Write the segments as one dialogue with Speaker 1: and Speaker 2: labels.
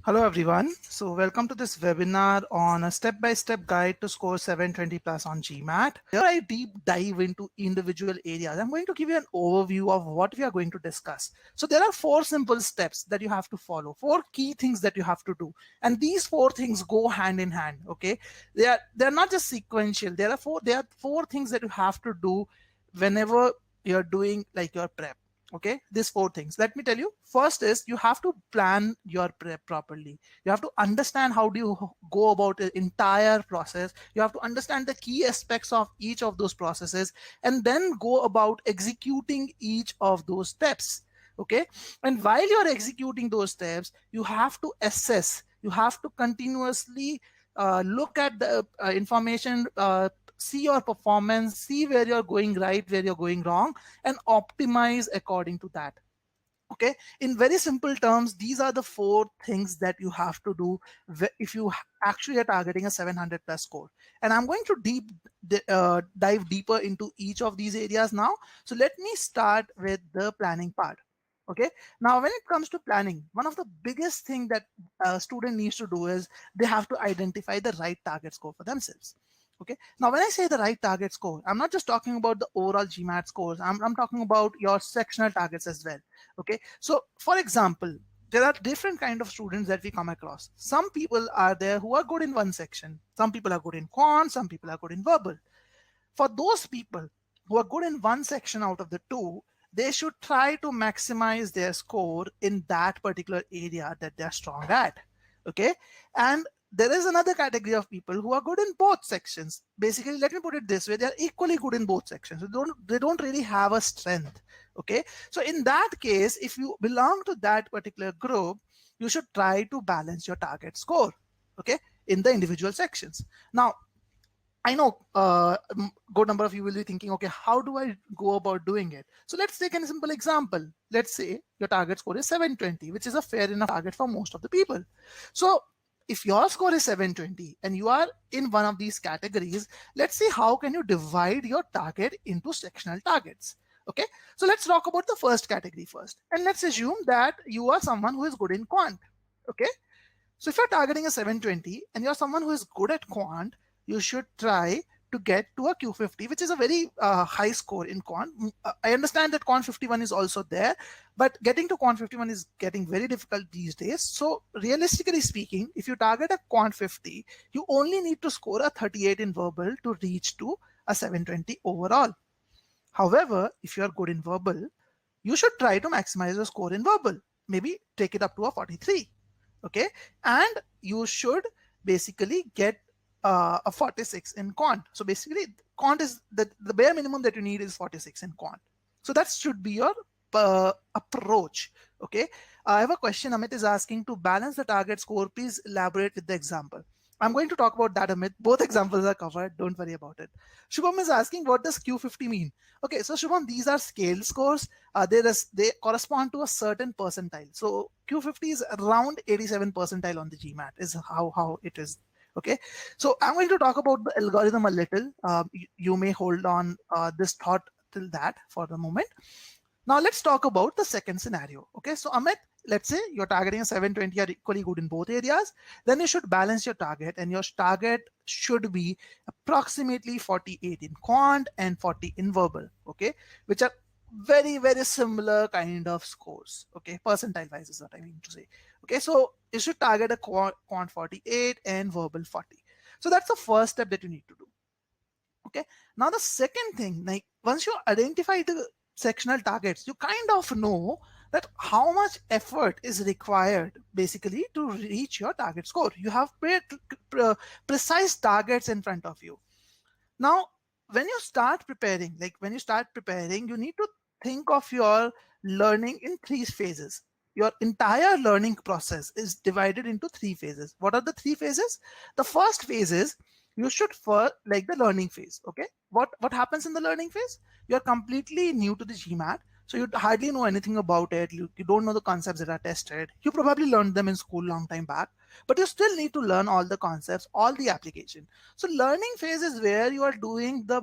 Speaker 1: Hello everyone. So welcome to this webinar on a step-by-step guide to score 720 plus on GMAT. Here I deep dive into individual areas. I'm going to give you an overview of what we are going to discuss. So there are 4 simple steps that you have to follow, 4 key things that you have to do. And these 4 things go hand in hand. Okay. They're not just sequential. There are four things that you have to do whenever you're doing like your prep. Okay, these 4 things, let me tell you. First is you have to plan your prep properly. You have to understand how do you go about the entire process. You have to understand the key aspects of each of those processes and then go about executing each of those steps. Okay, and while you're executing those steps, you have to assess, you have to continuously look at the information, see your performance, see where you're going right, where you're going wrong, and optimize according to that. Okay, in very simple terms, these are the 4 things that you have to do if you actually are targeting a 700 plus score. And I'm going to dive deeper into each of these areas now. So let me start with the planning part. Okay, now when it comes to planning, one of the biggest thing that a student needs to do is they have to identify the right target score for themselves. Okay, now when I say the right target score, I'm not just talking about the overall GMAT scores. I'm talking about your sectional targets as well. Okay, so for example, there are different kind of students that we come across. Some people are there who are good in one section. Some people are good in quant, some people are good in verbal. For those people who are good in one section out of the 2, they should try to maximize their score in that particular area that they're strong at. Okay, and there is another category of people who are good in both sections. Basically, let me put it this way, they are equally good in both sections. They don't really have a strength. Okay, so in that case, if you belong to that particular group, you should try to balance your target score, okay, in the individual sections. Now I know good number of you will be thinking, okay, how do I go about doing it? So let's take a simple example. Let's say your target score is 720, which is a fair enough target for most of the people. So if your score is 720 and you are in one of these categories, let's see how can you divide your target into sectional targets. Okay, so let's talk about the first category first. And let's assume that you are someone who is good in quant. Okay, so if you're targeting a 720 and you're someone who is good at quant, you should try to get to a Q50, which is a very high score in quant. I understand that quant 51 is also there, but getting to quant 51 is getting very difficult these days. So realistically speaking, if you target a quant 50, you only need to score a 38 in verbal to reach to a 720 overall. However, if you are good in verbal, you should try to maximize your score in verbal. Maybe take it up to a 43. Okay, and you should basically get a 46 in quant. So basically quant is the bare minimum that you need is 46 in quant. So that should be your approach. Okay, I have a question. Amit is asking, to balance the target score, please elaborate with the example. I'm going to talk about that, Amit. Both examples are covered. Don't worry about it. Shubham is asking, what does Q50 mean? Okay, so Shubham, these are scale scores. They correspond to a certain percentile. So Q50 is around 87 percentile on the GMAT is how it is. Okay, so I'm going to talk about the algorithm a little. You may hold on this thought till that for the moment. Now let's talk about the second scenario. Okay, so Amit, let's say you're targeting a 720, are equally good in both areas. Then you should balance your target, and your target should be approximately 48 in quant and 40 in verbal. Okay, which are very, very similar kind of scores. Okay, percentile wise is what I mean to say. Okay, so you should target a quant 48 and verbal 40. So that's the first step that you need to do. Okay, now the second thing, like once you identify the sectional targets, you kind of know that how much effort is required basically to reach your target score. You have precise targets in front of you. Now, when you start preparing, you need to think of your learning in 3 phases. Your entire learning process is divided into 3 phases. What are the 3 phases? The first phase is you should like the learning phase. Okay, what happens in the learning phase? You're completely new to the GMAT. So you hardly know anything about it. You don't know the concepts that are tested. You probably learned them in school long time back, but you still need to learn all the concepts, all the application. So learning phase is where you are doing the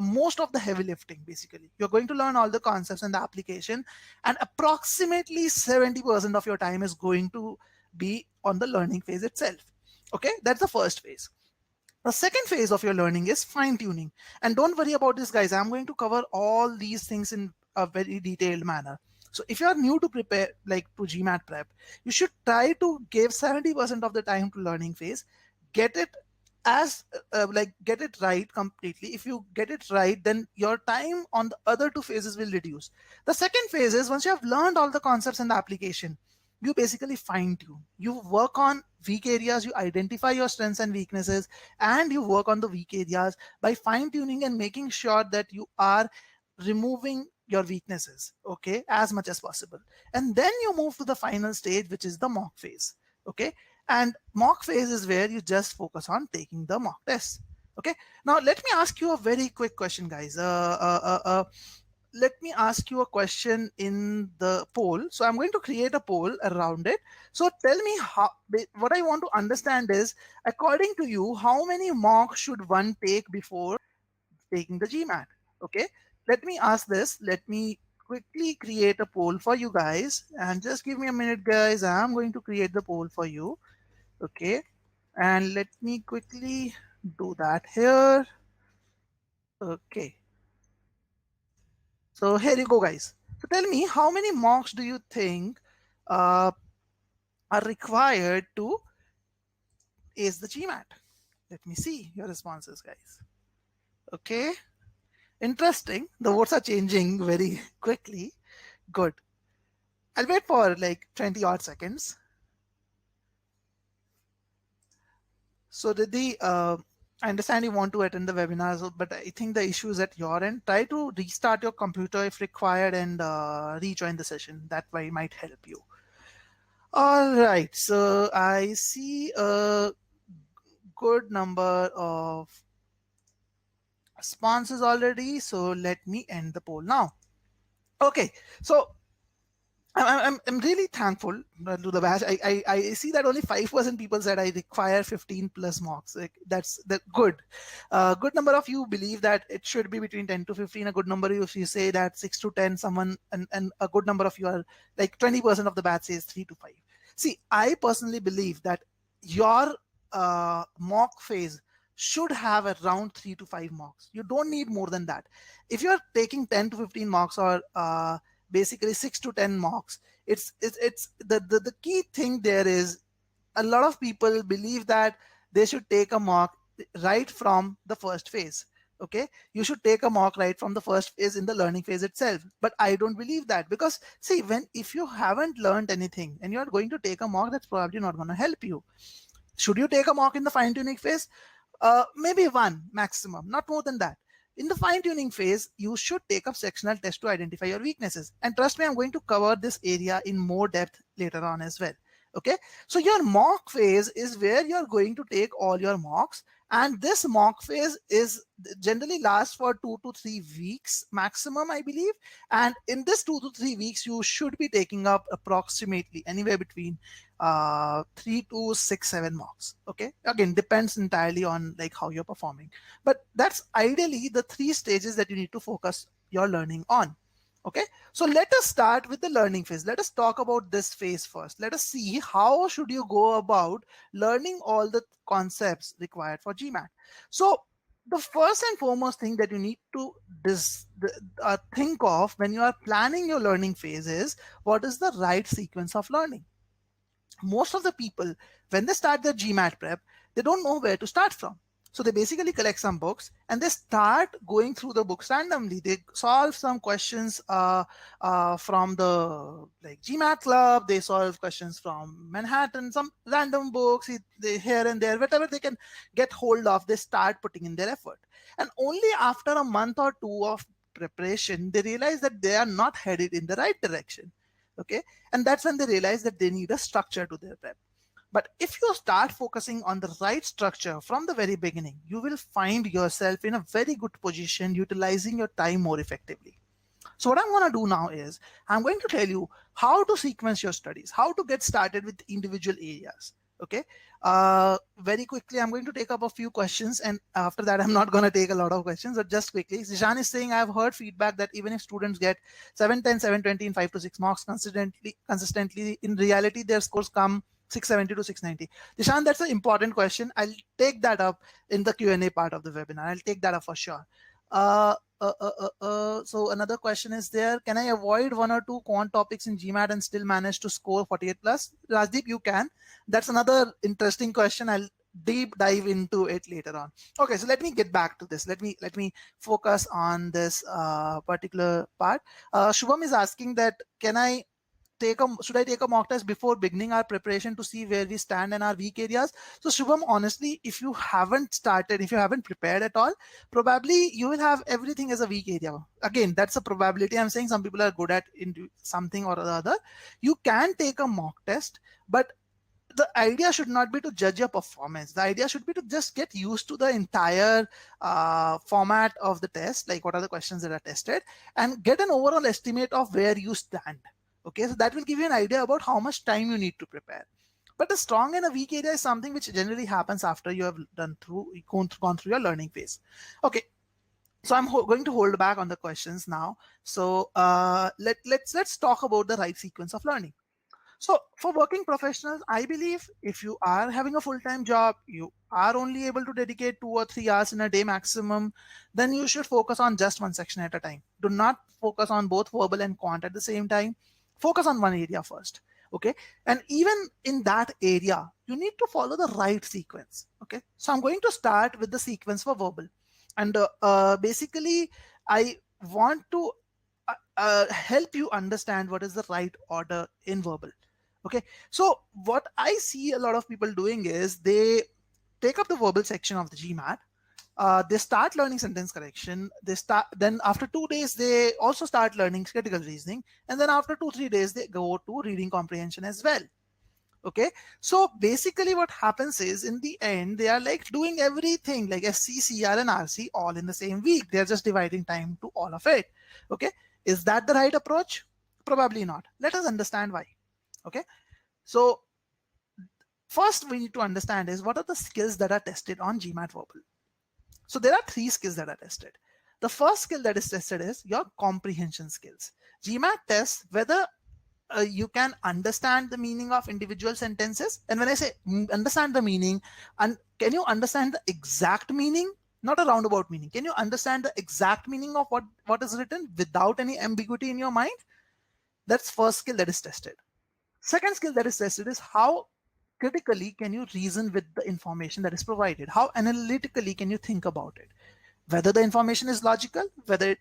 Speaker 1: most of the heavy lifting. Basically, you're going to learn all the concepts and the application, and approximately 70% of your time is going to be on the learning phase itself. Okay, that's the first phase. The second phase of your learning is fine tuning. And don't worry about this, guys. I'm going to cover all these things in a very detailed manner. So if you are new to prepare, like to GMAT prep, you should try to give 70% of the time to learning phase. Get it as get it right completely. If you get it right, then your time on the other two phases will reduce. The second phase is once you have learned all the concepts and the application, you basically fine tune. You work on weak areas, you identify your strengths and weaknesses, and you work on the weak areas by fine tuning and making sure that you are removing your weaknesses, okay, as much as possible. And then you move to the final stage, which is the mock phase. Okay, and mock phase is where you just focus on taking the mock test. Okay, now let me ask you a very quick question, guys. Let me ask you a question in the poll. So I'm going to create a poll around it. So tell me how, what I want to understand is, according to you, how many mocks should one take before taking the GMAT? Okay, let me ask this. Let me quickly create a poll for you guys, and just give me a minute, guys. I'm going to create the poll for you. Okay, and let me quickly do that here. Okay, so here you go, guys. So tell me, how many mocks do you think uh, are required to ace the GMAT? Let me see your responses, guys. Okay, interesting. The votes are changing very quickly. Good. I'll wait for like 20 odd seconds. So Riddhi, I understand you want to attend the webinar, but I think the issue is at your end. Try to restart your computer if required and rejoin the session. That way might help you. All right, so I see a good number of responses already. So let me end the poll now. Okay, so I'm really thankful to the batch. I see that only 5% people said I require 15 plus mocks. Like, that's good. Good number of you believe that it should be between 10 to 15. A good number of you say that 6 to 10. Someone and a good number of you are like 20% of the batch says 3 to 5. See, I personally believe that your mock phase should have around 3 to 5 mocks. You don't need more than that. If you're taking 10 to 15 mocks or basically 6 to 10 mocks, it's the key thing there is, a lot of people believe that they should take a mock right from the first phase. Okay, you should take a mock right from the first phase in the learning phase itself, but I don't believe that, because see, if you haven't learned anything and you're going to take a mock, that's probably not going to help you. Should you take a mock in the fine tuning phase? Maybe one maximum, not more than that. In the fine-tuning phase, you should take up sectional tests to identify your weaknesses. And trust me, I'm going to cover this area in more depth later on as well. Okay, so your mock phase is where you're going to take all your mocks, and this mock phase is generally lasts for 2 to 3 weeks maximum, I believe. And in this 2 to 3 weeks, you should be taking up approximately anywhere between 3 to 6, 7 mocks. Okay, again, depends entirely on like how you're performing, but that's ideally the 3 stages that you need to focus your learning on. Okay, so let us start with the learning phase. Let us talk about this phase first. Let us see how should you go about learning all the concepts required for GMAT. So the first and foremost thing that you need to think of when you are planning your learning phase is, what is the right sequence of learning? Most of the people, when they start their GMAT prep, they don't know where to start from. So they basically collect some books and they start going through the books randomly. They solve some questions from the like GMAT Club. They solve questions from Manhattan, some random books they here and there, whatever they can get hold of, they start putting in their effort. And only after a month or two of preparation, they realize that they are not headed in the right direction. Okay, and that's when they realize that they need a structure to their prep. But if you start focusing on the right structure from the very beginning, you will find yourself in a very good position utilizing your time more effectively. So what I'm going to do now is I'm going to tell you how to sequence your studies, how to get started with individual areas. Okay. Very quickly, I'm going to take up a few questions, and after that, I'm not going to take a lot of questions, but just quickly. Zishan is saying, I've heard feedback that even if students get 710, 720 in 5 to 6 marks consistently, in reality, their scores come 670 to 690. Zishan, that's an important question. I'll take that up in the Q&A part of the webinar. I'll take that up for sure. So another question is there, can I avoid one or two quant topics in GMAT and still manage to score 48 plus? Rajdeep, you can. That's another interesting question. I'll deep dive into it later on. Okay, so let me get back to this. Let me focus on this particular part. Shubham is asking that, should I take a mock test before beginning our preparation to see where we stand in our weak areas? So Shubham, honestly, if you haven't started, if you haven't prepared at all, probably you will have everything as a weak area. Again, that's a probability. I'm saying some people are good at something or the other. You can take a mock test, but the idea should not be to judge your performance. The idea should be to just get used to the entire format of the test, like what are the questions that are tested, and get an overall estimate of where you stand. Okay, so that will give you an idea about how much time you need to prepare. But a strong and a weak area is something which generally happens after you have gone through your learning phase. Okay, so I'm going to hold back on the questions now. So let's talk about the right sequence of learning. So for working professionals, I believe if you are having a full-time job, you are only able to dedicate 2 or 3 hours in a day maximum, then you should focus on just one section at a time. Do not focus on both verbal and quant at the same time. Focus on one area first. Okay. And even in that area, you need to follow the right sequence. Okay. So I'm going to start with the sequence for verbal. And basically, I want to help you understand what is the right order in verbal. Okay, so what I see a lot of people doing is they take up the verbal section of the GMAT. They start learning sentence correction. Then after 2 days, they also start learning critical reasoning. And then after 2-3 days, they go to reading comprehension as well. Okay, so basically what happens is in the end, they are like doing everything like SC, CR and RC all in the same week. They're just dividing time to all of it. Okay, is that the right approach? Probably not. Let us understand why. Okay, so first we need to understand is what are the skills that are tested on GMAT verbal. So there are 3 skills that are tested. The first skill that is tested is your comprehension skills. GMAT tests whether you can understand the meaning of individual sentences. And when I say understand the meaning, and can you understand the exact meaning, not a roundabout meaning? Can you understand the exact meaning of what is written without any ambiguity in your mind? That's first skill that is tested. Second skill that is tested is how critically can you reason with the information that is provided? How analytically can you think about it? Whether the information is logical, whether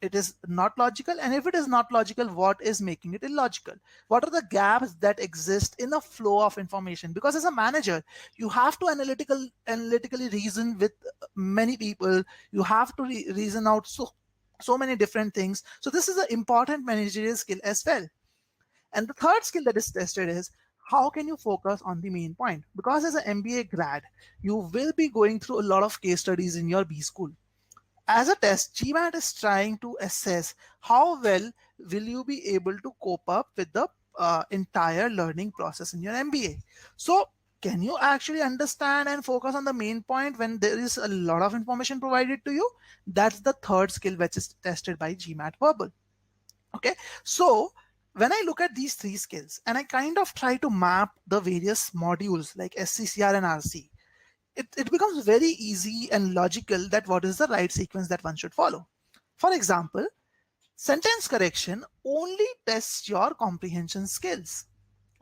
Speaker 1: it is not logical, and if it is not logical, what is making it illogical? What are the gaps that exist in the flow of information? Because as a manager, you have to analytically reason with many people. You have to reason out so many different things. So this is an important managerial skill as well. And the third skill that is tested is how can you focus on the main point? Because as an MBA grad, you will be going through a lot of case studies in your B school. As a test, GMAT is trying to assess how well will you be able to cope up with the entire learning process in your MBA. So can you actually understand and focus on the main point when there is a lot of information provided to you? That's the third skill which is tested by GMAT verbal. Okay, so when I look at these 3 skills and I kind of try to map the various modules like SCCR and RC, it becomes very easy and logical that what is the right sequence that one should follow. For example, sentence correction only tests your comprehension skills.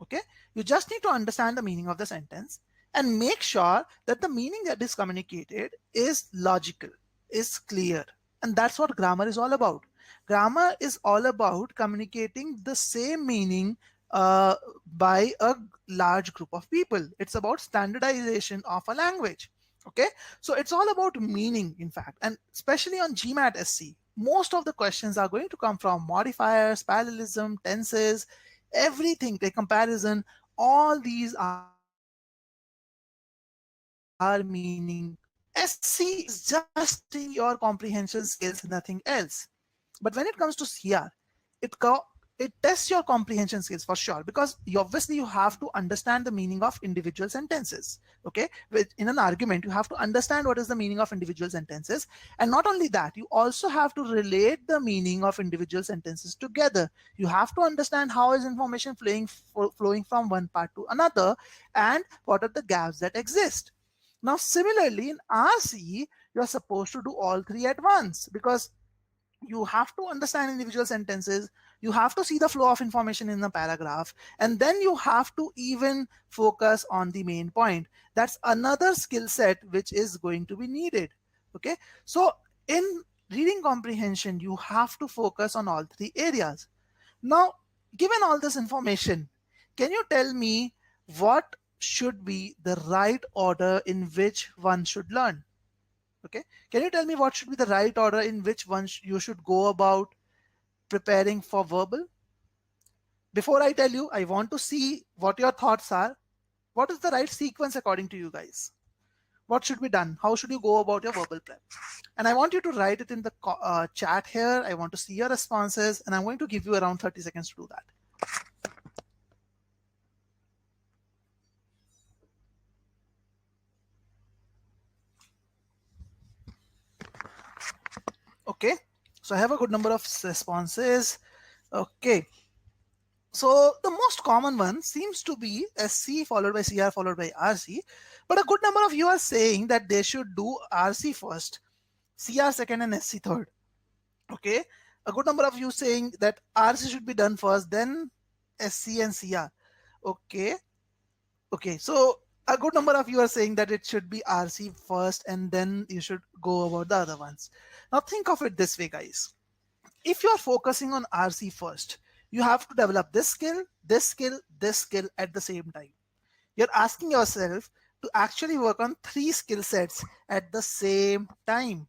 Speaker 1: Okay, you just need to understand the meaning of the sentence and make sure that the meaning that is communicated is logical, is clear. And that's what grammar is all about. Grammar is all about communicating the same meaning by a large group of people. It's about standardization of a language. Okay, so it's all about meaning, in fact, and especially on GMAT SC, most of the questions are going to come from modifiers, parallelism, tenses, everything, the comparison. All these are meaning. SC is just testing your comprehension skills, nothing else. But when it comes to CR, it tests your comprehension skills for sure, because obviously you have to understand the meaning of individual sentences. Okay, in an argument you have to understand what is the meaning of individual sentences, and not only that, you also have to relate the meaning of individual sentences together. You have to understand how is information flowing from one part to another, and what are the gaps that exist. Now similarly in RC, you're supposed to do all three at once, because you have to understand individual sentences, you have to see the flow of information in the paragraph, and then you have to even focus on the main point. That's another skill set which is going to be needed. Okay, so in reading comprehension, you have to focus on all three areas. Now, given all this information, can you tell me what should be the right order in which one should learn? Okay, can you tell me what should be the right order in which one you should go about preparing for verbal? Before I tell you, I want to see what your thoughts are. What is the right sequence according to you guys? What should be done? How should you go about your verbal prep? And I want you to write it in the chat here. I want to see your responses, and I'm going to give you around 30 seconds to do that. Okay, so I have a good number of responses. Okay, so the most common one seems to be SC followed by CR followed by RC, but a good number of you are saying that they should do RC first, CR second, and SC third. Okay, a good number of you saying that RC should be done first, then SC and CR. Okay, okay, so a good number of you are saying that it should be RC first and then you should go about the other ones. Now think of it this way, guys. If you are focusing on RC first, you have to develop this skill, this skill, this skill at the same time. You're asking yourself to actually work on 3 skill sets at the same time.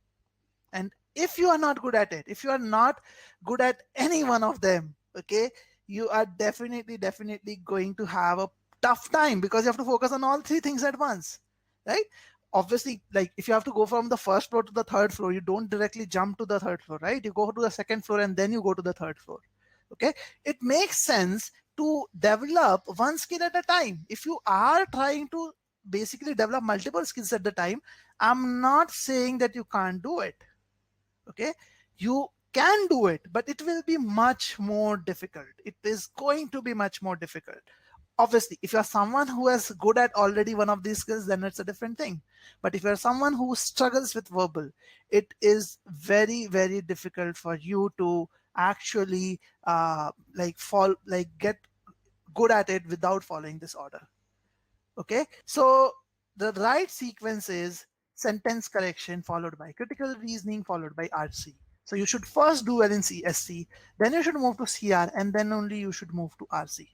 Speaker 1: And if you are not good at it, if you are not good at any one of them, okay, you are definitely going to have a tough time, because you have to focus on all 3 things at once, right? Obviously, like if you have to go from the first floor to the third floor, you don't directly jump to the third floor, right? You go to the second floor and then you go to the third floor. Okay, it makes sense to develop one skill at a time. If you are trying to basically develop multiple skills at the time, I'm not saying that you can't do it. Okay, you can do it, but it will be much more difficult. It is going to be much more difficult. Obviously, if you're someone who is good at already one of these skills, then it's a different thing. But if you're someone who struggles with verbal, it is very difficult for you to actually get good at it without following this order. Okay, so the right sequence is sentence correction followed by critical reasoning followed by RC. So you should first do well in SC, then you should move to CR, and then only you should move to RC.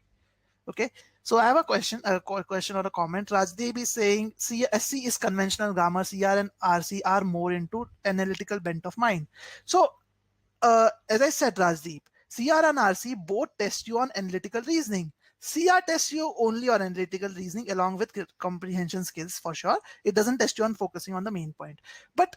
Speaker 1: Okay, so I have a question or a comment. Rajdeep is saying SC is conventional grammar, CR and RC are more into analytical bent of mind. So as I said, Rajdeep, CR and RC both test you on analytical reasoning. CR tests you only on analytical reasoning along with comprehension skills for sure. It doesn't test you on focusing on the main point. But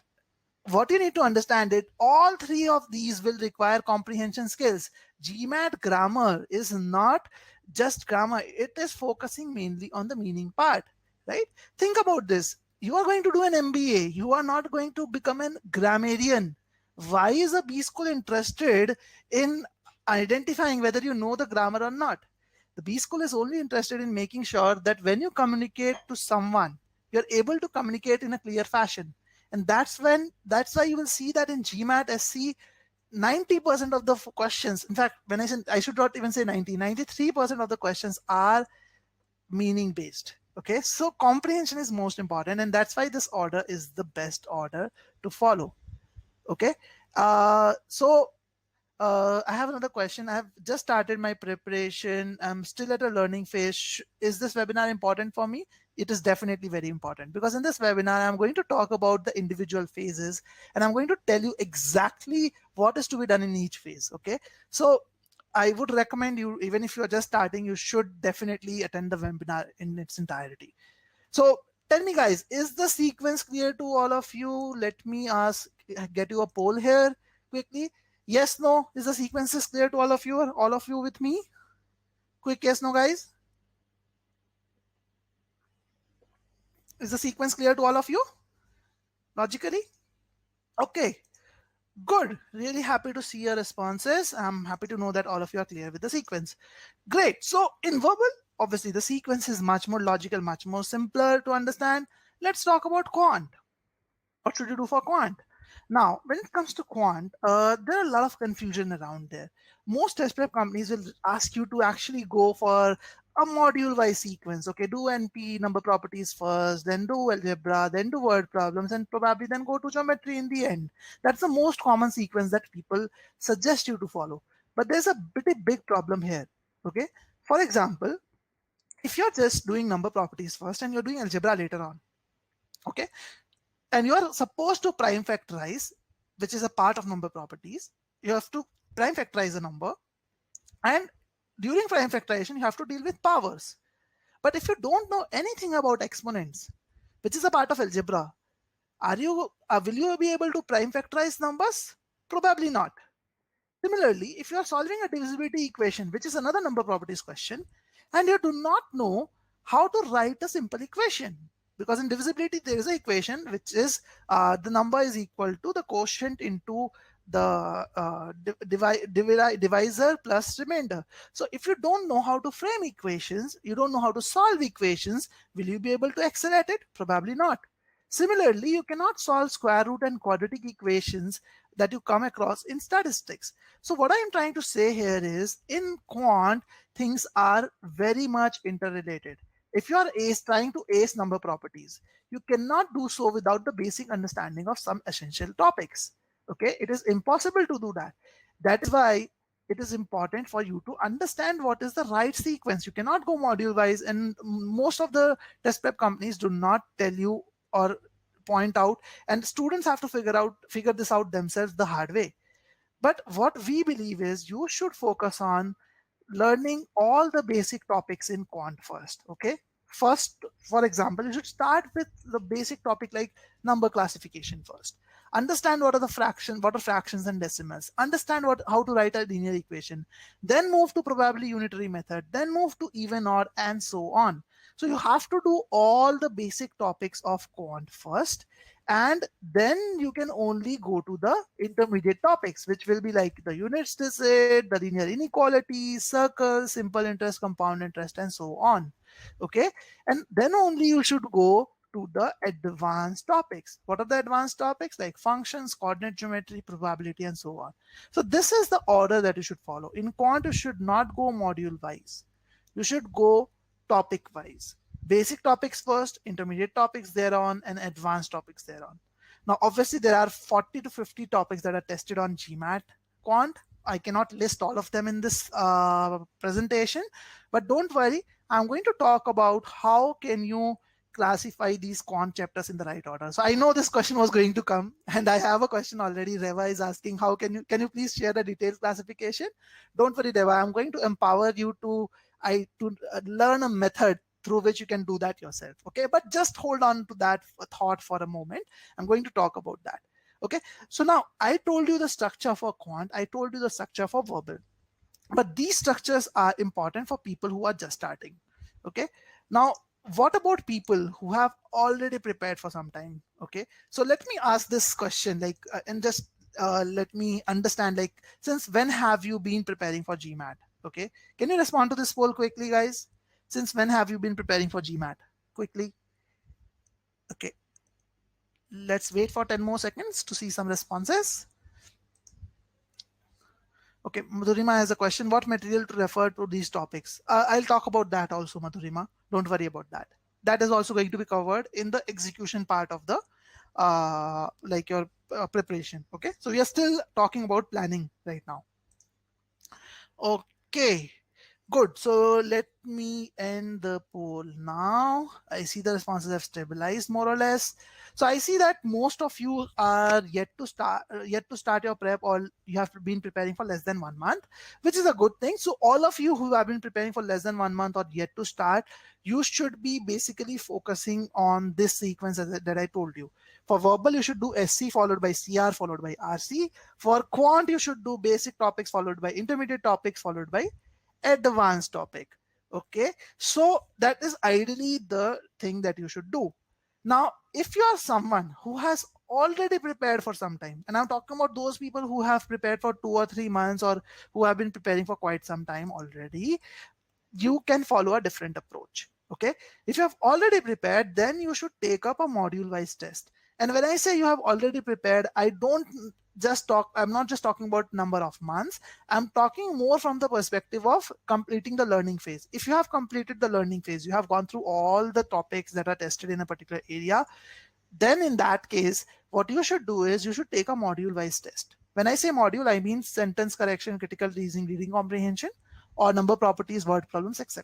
Speaker 1: what you need to understand is all 3 of these will require comprehension skills. GMAT grammar is not just grammar. It is focusing mainly on the meaning part, right? Think about this. You are going to do an MBA. You are not going to become a grammarian. Why is a B school interested in identifying whether you know the grammar or not? The B school is only interested in making sure that when you communicate to someone, you're able to communicate in a clear fashion. And that's why you will see that in GMAT SC, 90% of the questions, in fact, when I should not even say 93% of the questions are meaning based. Okay, so comprehension is most important, and that's why this order is the best order to follow. Okay, so I have another question. I have just started my preparation. I'm still at a learning phase. Is this webinar important for me? It is definitely very important, because in this webinar, I'm going to talk about the individual phases, and I'm going to tell you exactly what is to be done in each phase. Okay, so I would recommend you, even if you're just starting, you should definitely attend the webinar in its entirety. So Tell me guys, is the sequence clear to all of you? Let me get you a poll here quickly. Yes, no, is the sequence is clear to all of you? Or all of you with me? Quick yes, no guys. Is the sequence clear to all of you? Logically? Okay, good. Really happy to see your responses. I'm happy to know that all of you are clear with the sequence. Great. So in verbal, obviously the sequence is much more logical, much more simpler to understand. Let's talk about quant. What should you do for quant? Now, when it comes to quant, there are a lot of confusion around there. Most test prep companies will ask you to actually go for a module-wise sequence. Okay, do NP number properties first, then do algebra, then do word problems, and probably then go to geometry in the end. That's the most common sequence that people suggest you to follow. But there's a pretty big problem here. Okay, for example, if you're just doing number properties first and you're doing algebra later on, okay, and you are supposed to prime factorize, which is a part of number properties. You have to prime factorize a number, and during prime factorization you have to deal with powers. But if you don't know anything about exponents, which is a part of algebra, will you be able to prime factorize numbers? Probably not. Similarly, if you are solving a divisibility equation, which is another number properties question, and you do not know how to write a simple equation, because in divisibility there is an equation which is the number is equal to the quotient into the divisor plus remainder. So if you don't know how to frame equations, you don't know how to solve equations, will you be able to excel at it? Probably not. Similarly, you cannot solve square root and quadratic equations that you come across in statistics. So what I am trying to say here is in quant, things are very much interrelated. If you are trying to ace number properties, you cannot do so without the basic understanding of some essential topics. Okay, it is impossible to do that. That is why it is important for you to understand what is the right sequence. You cannot go module wise, and most of the test prep companies do not tell you or point out, and students have to figure this out themselves the hard way. But what we believe is you should focus on learning all the basic topics in quant first. Okay, first, for example, you should start with the basic topic like number classification first. Understand what are fractions and decimals. Understand how to write a linear equation. Then move to probability unitary method. Then move to even odd and so on. So you have to do all the basic topics of quant first, and then you can only go to the intermediate topics, which will be like the units digit, the linear inequality, circles, simple interest, compound interest, and so on. Okay, and then only you should go to the advanced topics. What are the advanced topics? Like functions, coordinate geometry, probability, and so on. So this is the order that you should follow. In quant, you should not go module wise. You should go topic wise. Basic topics first, intermediate topics thereon, and advanced topics thereon. Now, obviously, there are 40 to 50 topics that are tested on GMAT Quant. I cannot list all of them in this presentation, but don't worry. I'm going to talk about how can you classify these quant chapters in the right order. So I know this question was going to come, and I have a question already. Reva is asking, how can you please share the detailed classification? Don't worry, Reva. I'm going to empower you to learn a method through which you can do that yourself. Okay, but just hold on to that thought for a moment. I'm going to talk about that. Okay, so now I told you the structure for quant, I told you the structure for verbal, but these structures are important for people who are just starting. Okay, now what about people who have already prepared for some time? Okay, so let me ask this question, like and just let me understand, like, since when have you been preparing for GMAT? Okay, can you respond to this poll quickly, guys? Since when have you been preparing for GMAT? Quickly. Okay, let's wait for 10 more seconds to see some responses. Okay, Madhurima has a question. What material to refer to these topics? I'll talk about that also, Madhurima. Don't worry about that. That is also going to be covered in the execution part of the like your preparation. Okay, so we are still talking about planning right now. Okay, Good. So let me end the poll now. I see the responses have stabilized more or less. So I see that most of you are yet to start your prep, or you have been preparing for less than 1 month, which is a good thing. So all of you who have been preparing for less than 1 month or yet to start, you should be basically focusing on this sequence that I told you. For verbal, you should do SC followed by CR followed by RC. For quant, you should do basic topics followed by intermediate topics followed by advanced topic. Okay, so that is ideally the thing that you should do. Now if you are someone who has already prepared for some time, and I'm talking about those people who have prepared for 2 or 3 months, or who have been preparing for quite some time already, you can follow a different approach. Okay, if you have already prepared, then you should take up a module wise test. And when I say you have already prepared, I'm not just talking about number of months. I'm talking more from the perspective of completing the learning phase. If you have completed the learning phase, you have gone through all the topics that are tested in a particular area, then in that case, what you should do is you should take a module wise test. When I say module, I mean sentence correction, critical reasoning, reading comprehension, or number properties, word problems, etc.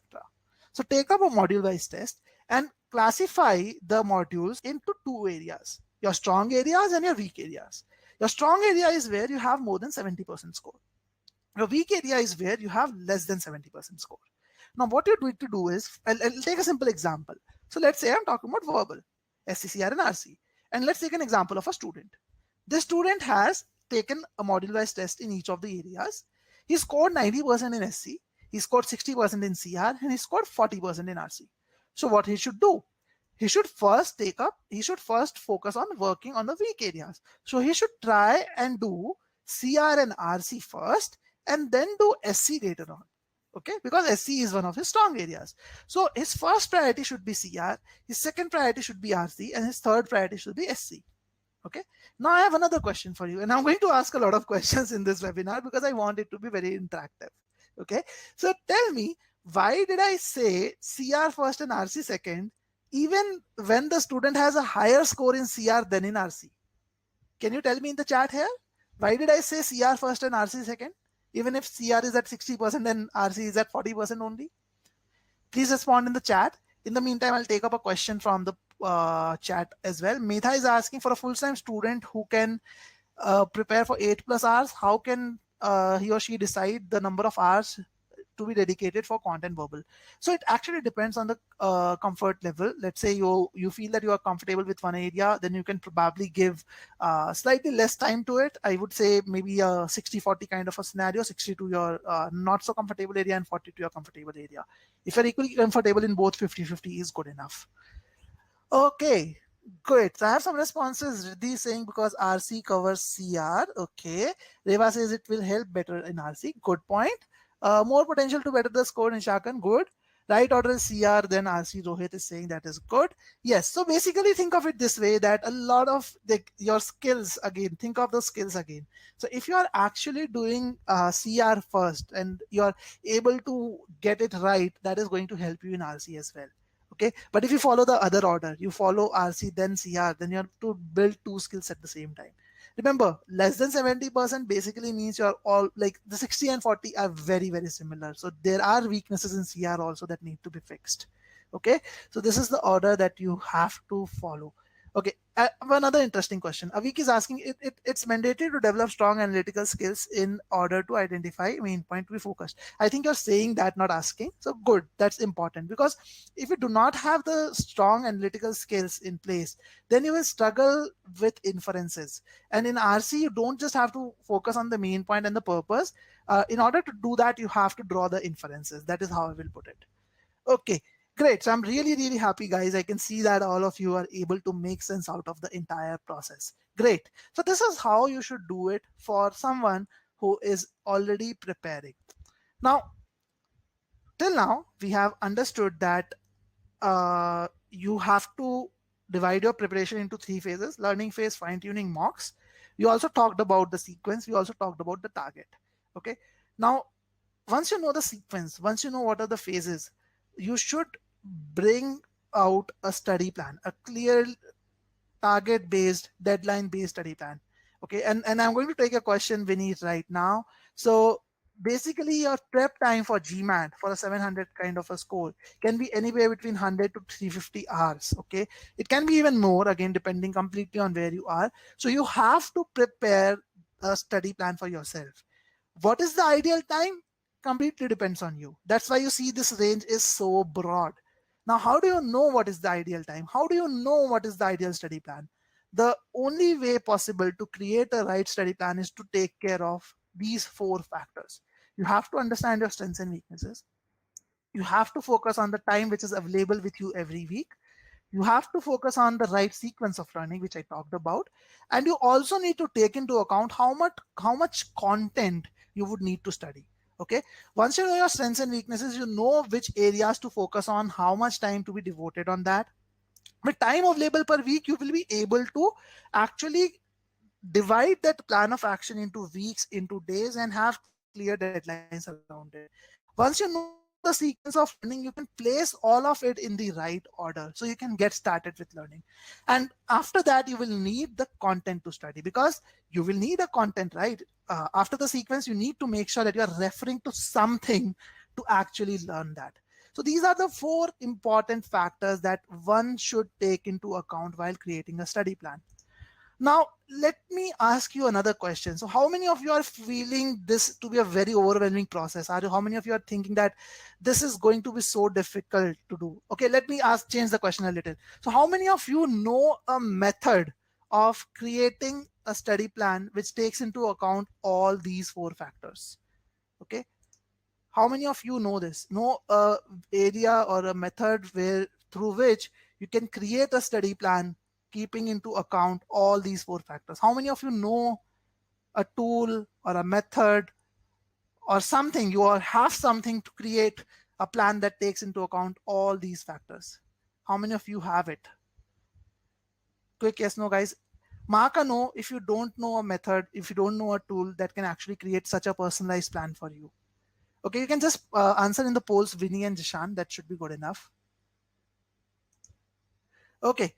Speaker 1: So take up a module wise test and classify the modules into two areas: your strong areas and your weak areas. Your strong area is where you have more than 70% score. Your weak area is where you have less than 70% score. Now, what you're going to do is, I'll take a simple example. So let's say I'm talking about verbal, SCCR and RC. And let's take an example of a student. This student has taken a module-wise test in each of the areas. He scored 90% in SC, he scored 60% in CR, and he scored 40% in RC. So what he should do? He should first focus on working on the weak areas. So he should try and do CR and RC first, and then do SC later on. Okay, because SC is one of his strong areas. So his first priority should be CR, his second priority should be RC, and his third priority should be SC. Okay, now I have another question for you, and I'm going to ask a lot of questions in this webinar because I want it to be very interactive. Okay, so tell me, why did I say CR first and RC second, even when the student has a higher score in CR than in RC? Can you tell me in the chat here? Why did I say CR first and RC second? Even if CR is at 60% and RC is at 40% only? Please respond in the chat. In the meantime, I'll take up a question from the chat as well. Metha is asking, for a full-time student who can prepare for 8+ hours, how can he or she decide the number of hours to be dedicated for content verbal? So it actually depends on the comfort level. Let's say you feel that you are comfortable with one area, then you can probably give slightly less time to it. I would say maybe a 60-40 kind of a scenario: 60 to your not so comfortable area and 40 to your comfortable area. If you're equally comfortable in both, 50-50 is good enough. Okay, good. So I have some responses. Riddhi saying because RC covers CR. Okay. Reva says it will help better in RC. Good point. More potential to better the score in Shakan. Good. Right order is CR, then RC. Rohit is saying that is good. Yes. So basically think of it this way, that a lot of your skills again, think of the skills again. So if you are actually doing CR first and you're able to get it right, that is going to help you in RC as well. Okay, but if you follow the other order, you follow RC then CR, then you have to build two skills at the same time. Remember, less than 70% basically means you're all like the 60 and 40 are very, very similar. So there are weaknesses in CR also that need to be fixed. Okay, so this is the order that you have to follow. Okay, another interesting question. Avik is asking, it's mandatory to develop strong analytical skills in order to identify main point to be focused. I think you're saying that, not asking. So good, that's important, because if you do not have the strong analytical skills in place, then you will struggle with inferences. And in RC, you don't just have to focus on the main point and the purpose. In order to do that, you have to draw the inferences. That is how I will put it. Okay, great. So I'm really, really happy, guys. I can see that all of you are able to make sense out of the entire process. Great. So this is how you should do it for someone who is already preparing. Now, till now, we have understood that you have to divide your preparation into 3 phases: learning phase, fine tuning, mocks. We also talked about the sequence. We also talked about the target. Okay. Now, once you know the sequence, once you know what are the phases, you should bring out a study plan, a clear target based, deadline based study plan. Okay. And I'm going to take a question, Vineet, right now. So basically your prep time for GMAT for a 700 kind of a score can be anywhere between 100 to 350 hours. Okay, it can be even more, again depending completely on where you are. So you have to prepare a study plan for yourself. What is the ideal time? Completely depends on you. That's why you see this range is so broad. Now, how do you know what is the ideal time? How do you know what is the ideal study plan? The only way possible to create a right study plan is to take care of these four factors. You have to understand your strengths and weaknesses. You have to focus on the time which is available with you every week. You have to focus on the right sequence of learning, which I talked about. And you also need to take into account how much content you would need to study. Okay, once you know your strengths and weaknesses, you know which areas to focus on, how much time to be devoted on that. With time available per week, you will be able to actually divide that plan of action into weeks, into days, and have clear deadlines around it. Once you know the sequence of learning, you can place all of it in the right order so you can get started with learning. And after that, you will need the content to study, because you will need a content, right? After the sequence, you need to make sure that you are referring to something to actually learn that. So these are the four important factors that one should take into account while creating a study plan. Now, let me ask you another question. So, how many of you are feeling this to be a very overwhelming process? How many of you are thinking that this is going to be so difficult to do? Okay, let me change the question a little. So, how many of you know a method of creating a study plan which takes into account all these four factors? Okay, how many of you know this? Know a area or a method where through which you can create a study plan keeping into account all these four factors? How many of you know a tool or a method or something, you or have something to create a plan that takes into account all these factors? How many of you have it? Quick yes, no, guys. Mark a no if you don't know a method, if you don't know a tool that can actually create such a personalized plan for you. Okay, you can just answer in the polls, Vinny and Jishan. That should be good enough. Okay,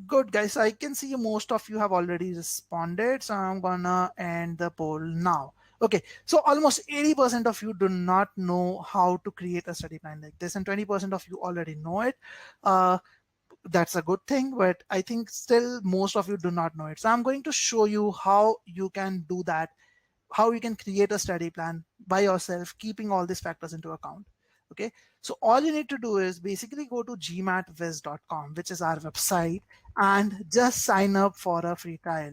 Speaker 1: good, guys. So I can see most of you have already responded. So I'm gonna end the poll now. Okay, so almost 80% of you do not know how to create a study plan like this, and 20% of you already know it. Uh, that's a good thing, but I think still most of you do not know it. So I'm going to show you how you can do that, how you can create a study plan by yourself, keeping all these factors into account. Okay, so all you need to do is basically go to GMATWhiz.com, which is our website, and just sign up for a free trial.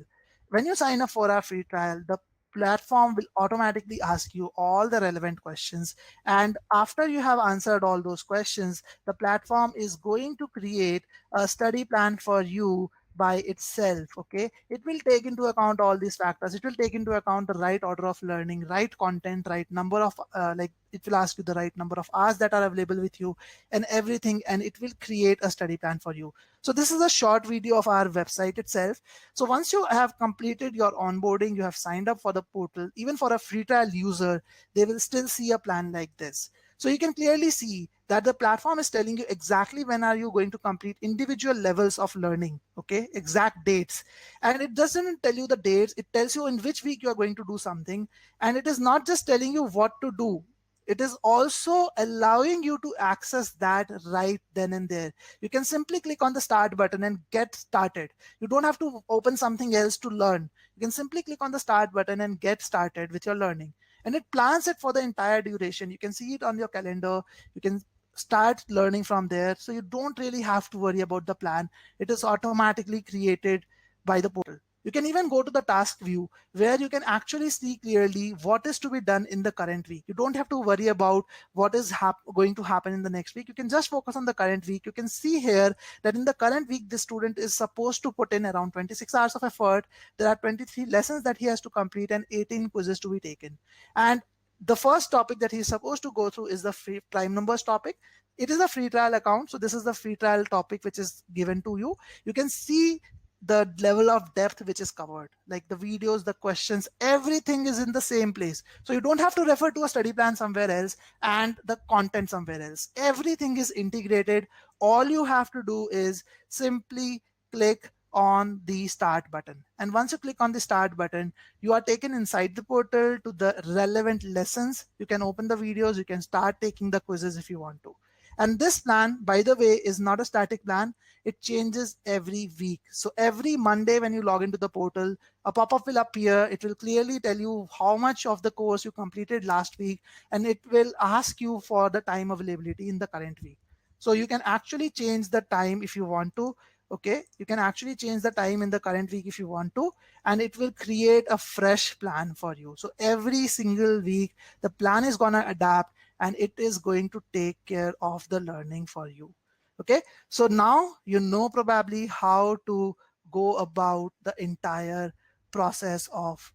Speaker 1: When you sign up for a free trial, the platform will automatically ask you all the relevant questions. And after you have answered all those questions, the platform is going to create a study plan for you by itself. Okay, it will take into account all these factors. It will take into account the right order of learning, right content, right number of like it will ask you the right number of hours that are available with you and everything, and it will create a study plan for you. So this is a short video of our website itself. So once you have completed your onboarding, you have signed up for the portal, even for a free trial user, they will still see a plan like this. So you can clearly see that the platform is telling you exactly when are you going to complete individual levels of learning. Okay, exact dates. And it doesn't tell you the dates, it tells you in which week you are going to do something. And it is not just telling you what to do, it is also allowing you to access that right then and there. You can simply click on the start button and get started. You don't have to open something else to learn. You can simply click on the start button and get started with your learning. And it plans it for the entire duration. You can see it on your calendar. You can start learning from there. So you don't really have to worry about the plan. It is automatically created by the portal. You can even go to the task view where you can actually see clearly what is to be done in the current week. You don't have to worry about what is going to happen in the next week. You can just focus on the current week. You can see here that in the current week, the student is supposed to put in around 26 hours of effort. There are 23 lessons that he has to complete and 18 quizzes to be taken. And the first topic that he's supposed to go through is the free prime numbers topic. It is a free trial account. So this is the free trial topic which is given to you. You can see the level of depth which is covered, like the videos, the questions, everything is in the same place. So you don't have to refer to a study plan somewhere else and the content somewhere else. Everything is integrated. All you have to do is simply click on the start button. And once you click on the start button, you are taken inside the portal to the relevant lessons. You can open the videos, you can start taking the quizzes if you want to. And this plan, by the way, is not a static plan. It changes every week. So every Monday when you log into the portal, a pop-up will appear. It will clearly tell you how much of the course you completed last week, and it will ask you for the time availability in the current week. So you can actually change the time if you want to. Okay, you can actually change the time in the current week if you want to, and it will create a fresh plan for you. So every single week, the plan is gonna adapt and it is going to take care of the learning for you. Okay, so now you know probably how to go about the entire process of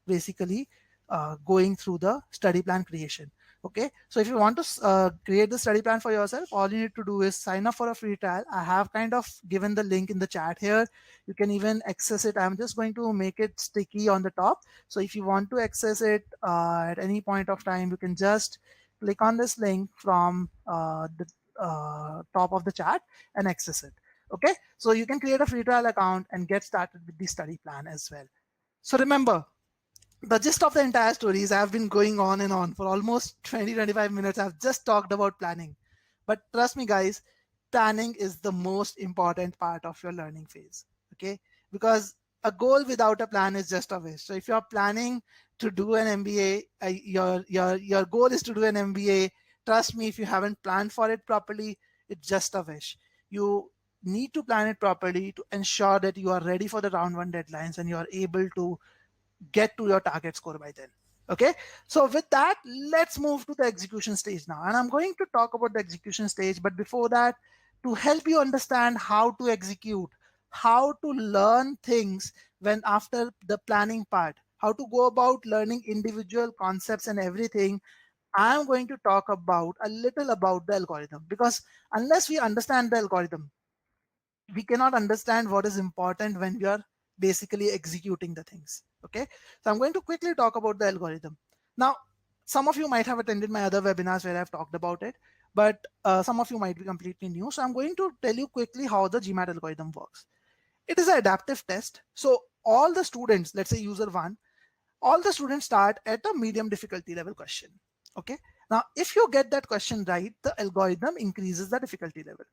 Speaker 1: basically going through the study plan creation. Okay, so if you want to create the study plan for yourself, all you need to do is sign up for a free trial. I have kind of given the link in the chat here. You can even access it. I'm just going to make it sticky on the top. So if you want to access it at any point of time, you can just click on this link from the top of the chat and access it. Okay, so you can create a free trial account and get started with the study plan as well. So remember, the gist of the entire story is I've been going on and on for almost 20-25 minutes. I've just talked about planning. But trust me, guys, planning is the most important part of your learning phase. Okay, because a goal without a plan is just a wish. So if you're planning to do an MBA, your goal is to do an MBA. Trust me, if you haven't planned for it properly, it's just a wish. You need to plan it properly to ensure that you are ready for the round one deadlines and you are able to get to your target score by then. Okay, so with that, let's move to the execution stage now. And I'm going to talk about the execution stage. But before that, to help you understand how to execute, how to learn things when after the planning part, how to go about learning individual concepts and everything, I'm going to talk about a little about the algorithm, because unless we understand the algorithm, we cannot understand what is important when we are basically executing the things. Okay, so I'm going to quickly talk about the algorithm. Now, some of you might have attended my other webinars where I've talked about it, but some of you might be completely new. So I'm going to tell you quickly how the GMAT algorithm works. It is an adaptive test. So all the students, let's say user one, all the students start at a medium difficulty level question. Okay, now if you get that question right, the algorithm increases the difficulty level.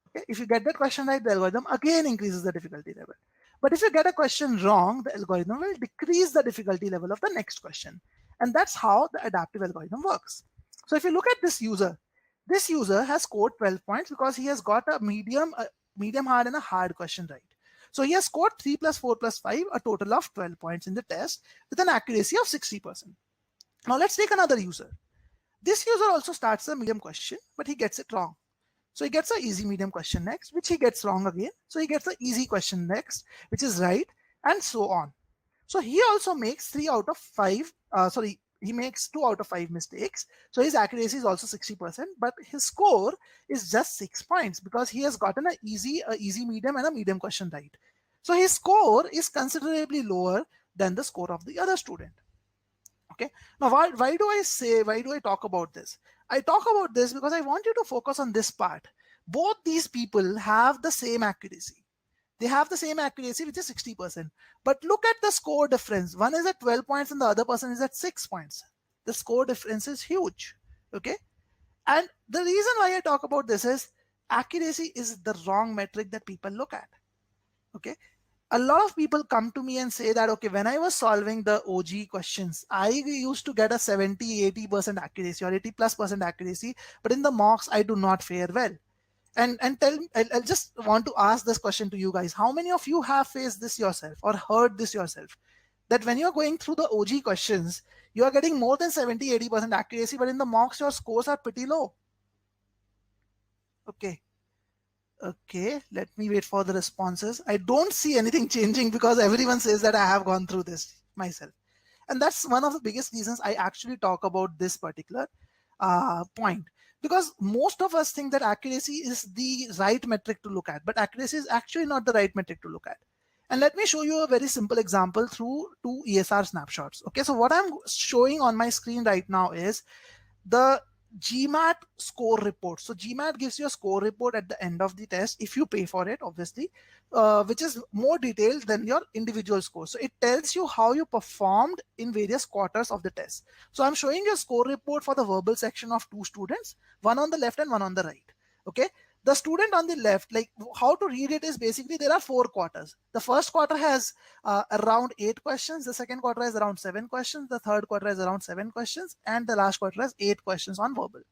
Speaker 1: Okay, if you get that question right, the algorithm again increases the difficulty level. But if you get a question wrong, the algorithm will decrease the difficulty level of the next question. And that's how the adaptive algorithm works. So if you look at this user has scored 12 points because he has got a medium hard and a hard question right. So he has scored 3 plus 4 plus 5, a total of 12 points in the test with an accuracy of 60%. Now let's take another user. This user also starts a medium question, but he gets it wrong. So he gets an easy medium question next, which he gets wrong again. So he gets an easy question next, which is right, and so on. So he also makes 3 out of 5. He makes 2 out of 5 mistakes. So his accuracy is also 60%, but his score is just 6 points because he has gotten an easy, medium, and a medium question right. So his score is considerably lower than the score of the other student. Okay. Now, why do I talk about this? I talk about this because I want you to focus on this part. Both these people have the same accuracy. They have the same accuracy, which is 60%. But look at the score difference. One is at 12 points and the other person is at 6 points. The score difference is huge. Okay. And the reason why I talk about this is accuracy is the wrong metric that people look at. Okay. A lot of people come to me and say that, okay, when I was solving the OG questions, I used to get a 70-80% accuracy or 80+% accuracy, but in the mocks, I do not fare well. And I'll just want to ask this question to you guys. How many of you have faced this yourself or heard this yourself? That when you're going through the OG questions, you are getting more than 70-80% accuracy, but in the mocks, your scores are pretty low. Okay, let me wait for the responses. I don't see anything changing because everyone says that I have gone through this myself. And that's one of the biggest reasons I actually talk about this particular point. Because most of us think that accuracy is the right metric to look at, but accuracy is actually not the right metric to look at. And let me show you a very simple example through 2 ESR snapshots. Okay, so what I'm showing on my screen right now is the GMAT score report. So GMAT gives you a score report at the end of the test if you pay for it, obviously, which is more detailed than your individual score. So it tells you how you performed in various quarters of the test. So I'm showing you a score report for the verbal section of 2 students, one on the left and one on the right. Okay. The student on the left, like how to read it is basically there are 4 quarters. The first quarter has around 8 questions. The second quarter has around 7 questions. The third quarter has around 7 questions. And the last quarter has 8 questions on verbal.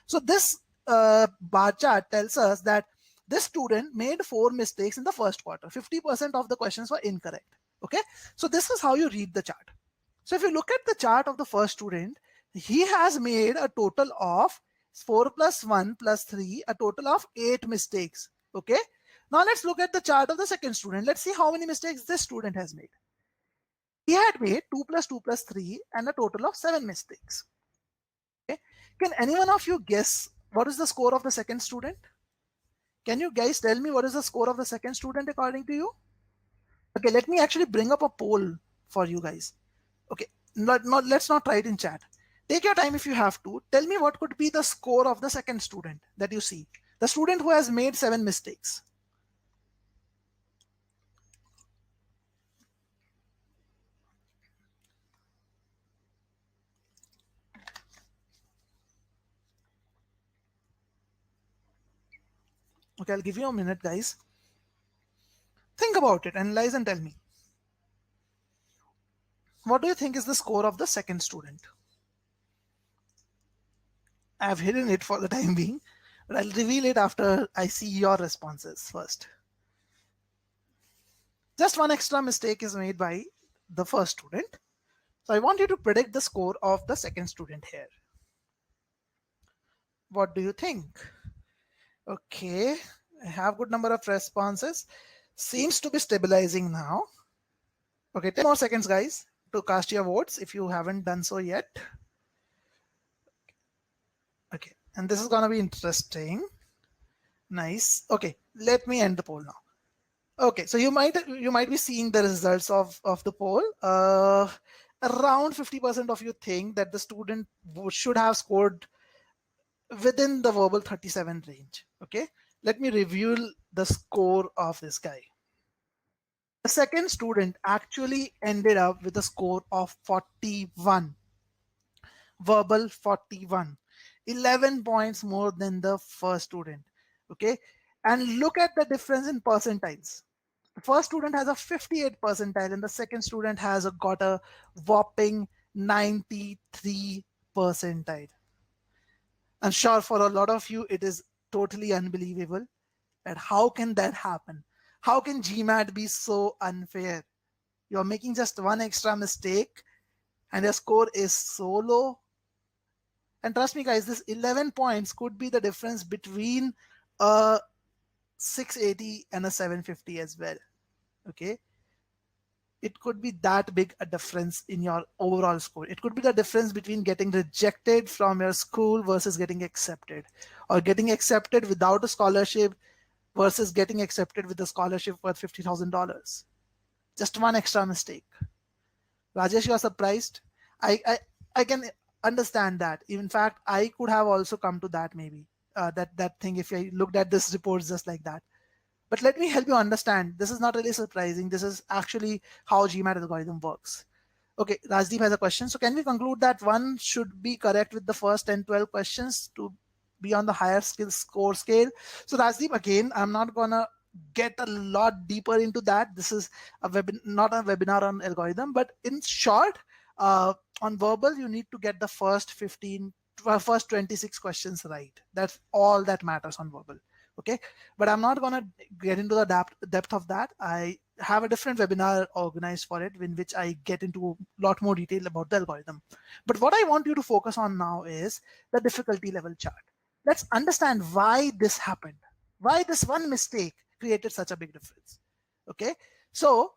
Speaker 1: So this bar chart tells us that this student made 4 mistakes in the first quarter. 50% of the questions were incorrect. Okay. So this is how you read the chart. So if you look at the chart of the first student, he has made a total of 4 plus 1 plus 3, a total of 8 mistakes. Okay. Now let's look at the chart of the second student. Let's see how many mistakes this student has made. He had made 2 plus 2 plus 3 and a total of 7 mistakes. Okay. Can any one of you guess what is the score of the second student? Can you guys tell me what is the score of the second student according to you? Okay, let me actually bring up a poll for you guys. Okay, let's not try it in chat. Take your time if you have to. Tell me what could be the score of the second student that you see. The student who has made 7 mistakes. Okay, I'll give you a minute, guys. Think about it, analyze and tell me. What do you think is the score of the second student? I've hidden it for the time being, but I'll reveal it after I see your responses first. Just one extra mistake is made by the first student. So I want you to predict the score of the second student here. What do you think? Okay, I have good number of responses. Seems to be stabilizing now. Okay, 10 more seconds, guys, to cast your votes if you haven't done so yet. Okay, and this is gonna be interesting. Nice. Okay, let me end the poll now. Okay, so you might be seeing the results of the poll. Around 50% of you think that the student should have scored within the verbal 37 range. Okay, let me review the score of this guy. The second student actually ended up with a score of 41. Verbal 41. 11 points more than the first student. Okay, and look at the difference in percentiles. The first student has a 58 percentile and the second student has got a whopping 93 percentile. I'm sure for a lot of you, it is totally unbelievable. And how can that happen? How can GMAT be so unfair? You're making just one extra mistake and your score is so low. And trust me, guys, this 11 points could be the difference between a 680 and a 750 as well. Okay. It could be that big a difference in your overall score. It could be the difference between getting rejected from your school versus getting accepted, or getting accepted without a scholarship versus getting accepted with a scholarship worth $50,000. Just one extra mistake. Rajesh, you are surprised. I can understand that. In fact, I could have also come to that maybe. That thing if I looked at this report just like that. But let me help you understand. This is not really surprising. This is actually how GMAT algorithm works. Okay, Rajdeep has a question. So can we conclude that one should be correct with the first 10, 12 questions to be on the higher skill score scale? So Rajdeep, again, I'm not gonna get a lot deeper into that. This is not a webinar on algorithm, but in short, on verbal, you need to get the first 26 questions right. That's all that matters on verbal. Okay, but I'm not going to get into the depth of that. I have a different webinar organized for it in which I get into a lot more detail about the algorithm. But what I want you to focus on now is the difficulty level chart. Let's understand why this happened, why this one mistake created such a big difference. Okay, so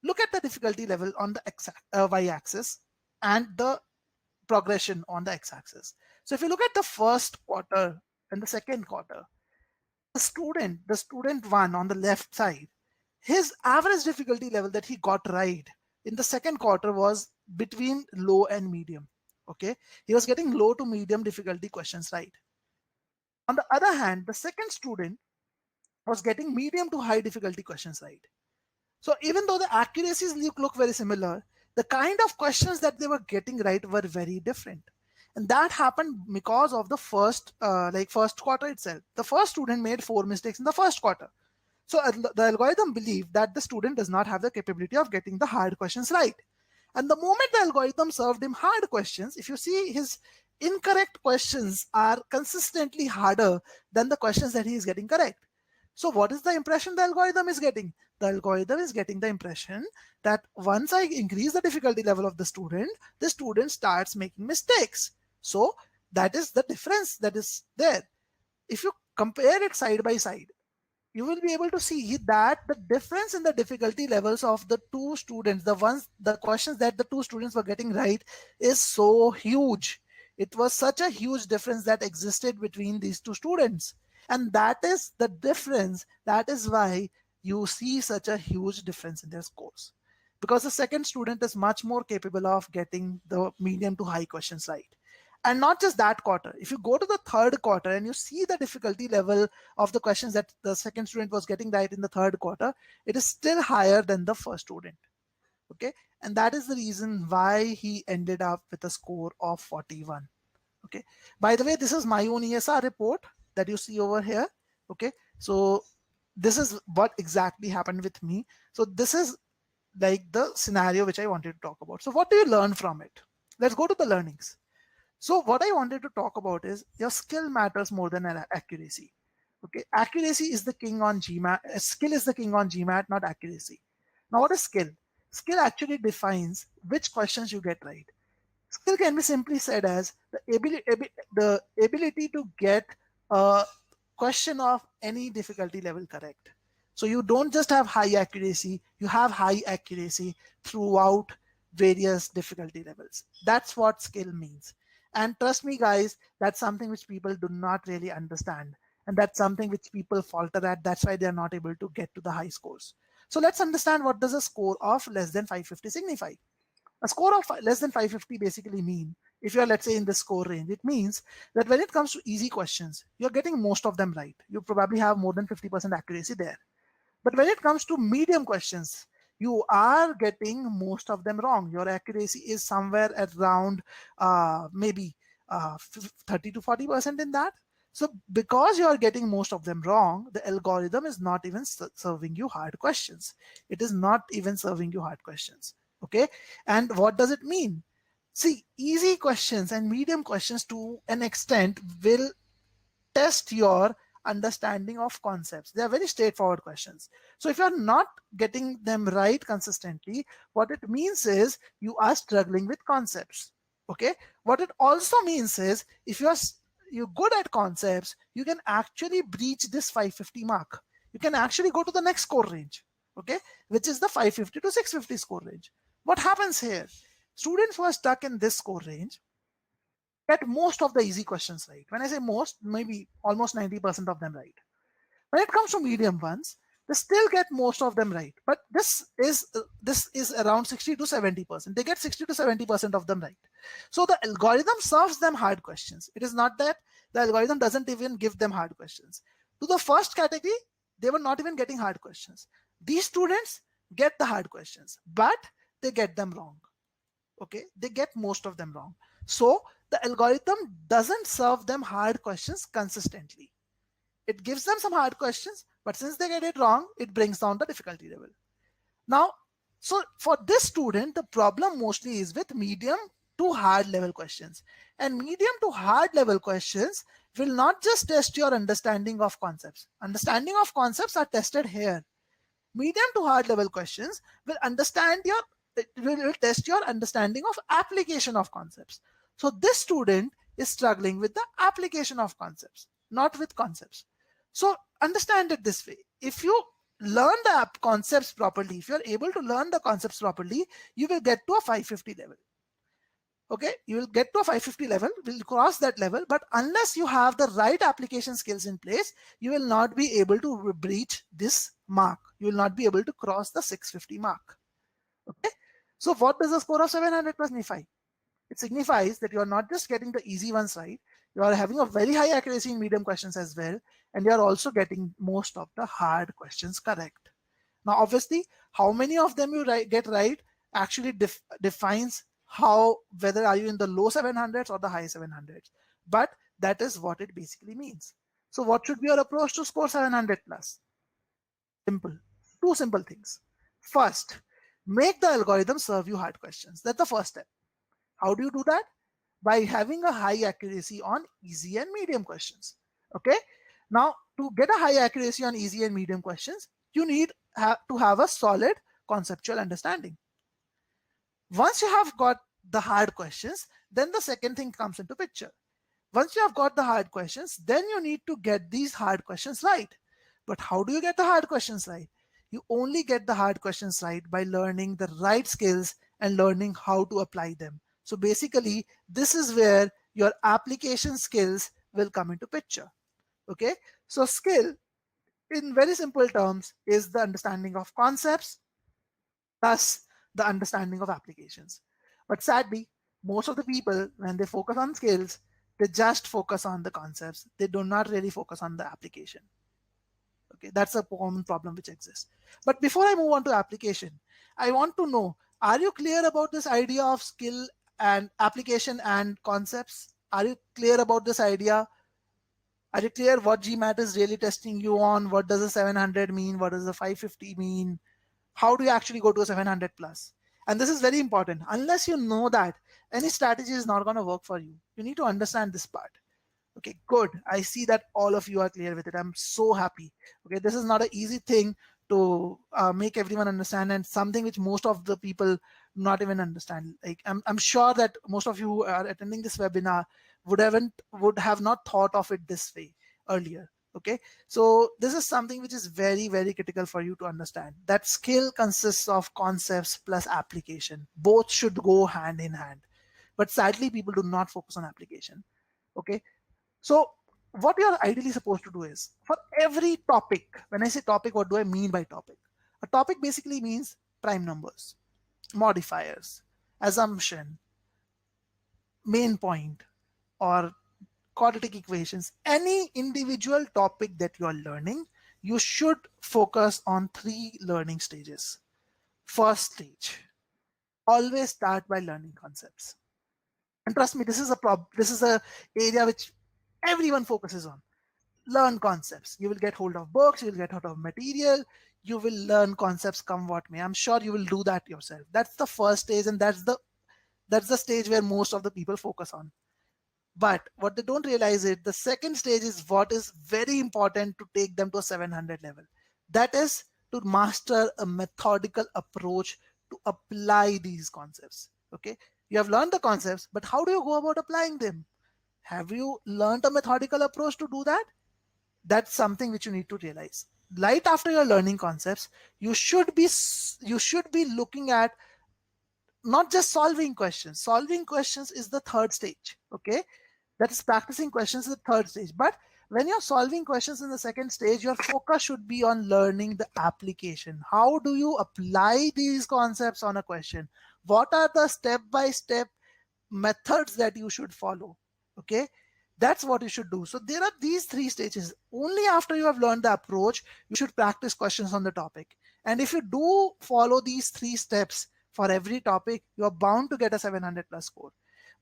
Speaker 1: look at the difficulty level on the y-axis and the progression on the x-axis. So if you look at the first quarter and the second quarter, the student one on the left side, his average difficulty level that he got right in the second quarter was between low and medium. Okay, he was getting low to medium difficulty questions right. On the other hand, the second student was getting medium to high difficulty questions right. So even though the accuracies look very similar, the kind of questions that they were getting right were very different. And that happened because of the first quarter itself. The first student made 4 mistakes in the first quarter. So the algorithm believed that the student does not have the capability of getting the hard questions right. And the moment the algorithm served him hard questions, if you see, his incorrect questions are consistently harder than the questions that he is getting correct. So what is the impression the algorithm is getting? The algorithm is getting the impression that once I increase the difficulty level of the student starts making mistakes. So that is the difference that is there. If you compare it side by side, you will be able to see that the difference in the difficulty levels of the two students, the questions that the two students were getting right, is so huge. It was such a huge difference that existed between these two students. And that is the difference. That is why you see such a huge difference in their scores. Because the second student is much more capable of getting the medium to high questions right. And not just that quarter. If you go to the third quarter and you see the difficulty level of the questions that the second student was getting right in the third quarter, it is still higher than the first student. Okay. And that is the reason why he ended up with a score of 41. Okay. By the way, this is my own ESR report that you see over here. Okay. So this is what exactly happened with me. So this is like the scenario which I wanted to talk about. So what do you learn from it? Let's go to the learnings. So what I wanted to talk about is your skill matters more than accuracy. Okay, accuracy is the king on GMAT. Skill is the king on GMAT, not accuracy. Now, what is skill? Skill actually defines which questions you get right. Skill can be simply said as the ability to get a question of any difficulty level correct. So you don't just have high accuracy, you have high accuracy throughout various difficulty levels. That's what skill means. And trust me, guys, that's something which people do not really understand. And that's something which people falter at. That's why they're not able to get to the high scores. So let's understand, what does a score of less than 550 signify? A score of less than 550 basically mean, if you're, let's say, in the score range, it means that when it comes to easy questions, you're getting most of them right. You probably have more than 50% accuracy there. But when it comes to medium questions, you are getting most of them wrong. Your accuracy is somewhere around maybe 30 to 40% in that. So because you are getting most of them wrong, the algorithm is not even serving you hard questions. It is not even serving you hard questions. Okay. And what does it mean? See, easy questions and medium questions to an extent will test your understanding of concepts. They are very straightforward questions. So if you're not getting them right consistently, what it means is you are struggling with concepts. Okay. What it also means is if you're good at concepts, you can actually breach this 550 mark. You can actually go to the next score range. Okay. Which is the 550 to 650 score range. What happens here? Students who are stuck in this score range get most of the easy questions right. When I say most, maybe almost 90% of them right. When it comes to medium ones, they still get most of them right. But this is around 60 to 70%. They get 60 to 70% of them right. So the algorithm serves them hard questions. It is not that the algorithm doesn't even give them hard questions. To the first category, they were not even getting hard questions. These students get the hard questions, but they get them wrong. Okay, they get most of them wrong. So the algorithm doesn't serve them hard questions consistently. It gives them some hard questions, but since they get it wrong, it brings down the difficulty level. Now, so for this student, the problem mostly is with medium to hard level questions. And medium to hard level questions will not just test your understanding of concepts. Understanding of concepts are tested here. Medium to hard level questions will test your understanding of application of concepts. So this student is struggling with the application of concepts, not with concepts. So understand it this way. If you learn the concepts properly, if you're able to learn the concepts properly, you will get to a 550 level. Okay, you will get to a 550 level, will cross that level, but unless you have the right application skills in place, you will not be able to breach this mark. You will not be able to cross the 650 mark. Okay, so what does the score of 700 plus signify? It signifies that you are not just getting the easy ones right, you are having a very high accuracy in medium questions as well, and you are also getting most of the hard questions correct. Now, obviously, how many of them you get right actually defines how whether are you in the low 700s or the high 700s. But that is what it basically means. So what should be your approach to score 700 plus? Simple. Two simple things. First, make the algorithm serve you hard questions. That's the first step. How do you do that? By having a high accuracy on easy and medium questions. Okay. Now, to get a high accuracy on easy and medium questions, you need to have a solid conceptual understanding. Once you have got the hard questions, then the second thing comes into picture. Once you have got the hard questions, then you need to get these hard questions right. But how do you get the hard questions right? You only get the hard questions right by learning the right skills and learning how to apply them. So basically, this is where your application skills will come into picture. Okay, so skill in very simple terms is the understanding of concepts plus the understanding of applications. But sadly, most of the people, when they focus on skills, they just focus on the concepts. They do not really focus on the application. Okay, that's a common problem which exists. But before I move on to application, I want to know, are you clear about this idea of skill and application and concepts? Are you clear about this idea? Are you clear what GMAT is really testing you on? What does a 700 mean? What does a 550 mean? How do you actually go to a 700 plus? And this is very important. Unless you know that, any strategy is not going to work for you. You need to understand this part. Okay, good. I see that all of you are clear with it. I'm so happy. Okay, this is not an easy thing to make everyone understand, and something which most of the people not even understand. Like I'm sure that most of you who are attending this webinar would have not thought of it this way earlier. Okay, so this is something which is very, very critical for you to understand. That skill consists of concepts plus application. Both should go hand in hand. But sadly, people do not focus on application. Okay, so what you're ideally supposed to do is, for every topic, when I say topic, what do I mean by topic? A topic basically means prime numbers, modifiers, assumption, main point, or quadratic equations. Any individual topic that you are learning, you should focus on 3 learning stages. First stage, always start by learning concepts. And trust me, this is a area which everyone focuses on. Learn concepts. You will get hold of books, you will get hold of material, you will learn concepts come what may. I'm sure you will do that yourself. That's the first stage, and that's the stage where most of the people focus on. But what they don't realize is the second stage is what is very important to take them to a 700 level. That is to master a methodical approach to apply these concepts. Okay, you have learned the concepts, but how do you go about applying them? Have you learned a methodical approach to do that? That's something which you need to realize. Right after you're learning concepts, you should be looking at not just solving questions. Solving questions is the third stage. Okay, that is practicing questions is the third stage. But when you're solving questions in the second stage, your focus should be on learning the application. How do you apply these concepts on a question? What are the step-by-step methods that you should follow? Okay, that's what you should do. So there are these 3 stages. Only after you have learned the approach, you should practice questions on the topic. And if you do follow these 3 steps for every topic, you are bound to get a 700 plus score.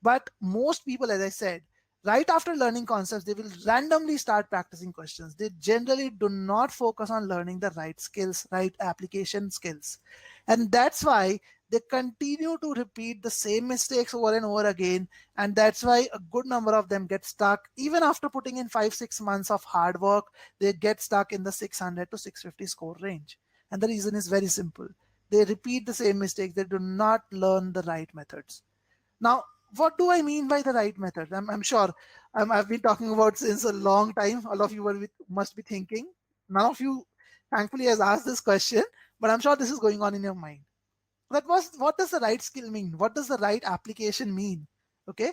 Speaker 1: But most people, as I said, right after learning concepts, they will randomly start practicing questions. They generally do not focus on learning the right skills, right application skills. And that's why they continue to repeat the same mistakes over and over again. And that's why a good number of them get stuck. Even after putting in 5-6 months of hard work, they get stuck in the 600 to 650 score range. And the reason is very simple. They repeat the same mistakes. They do not learn the right methods. Now, what do I mean by the right method? I'm sure I've been talking about since a long time. All of you must be thinking. None of you, thankfully, has asked this question, but I'm sure this is going on in your mind. That was, what does the right skill mean? What does the right application mean? Okay,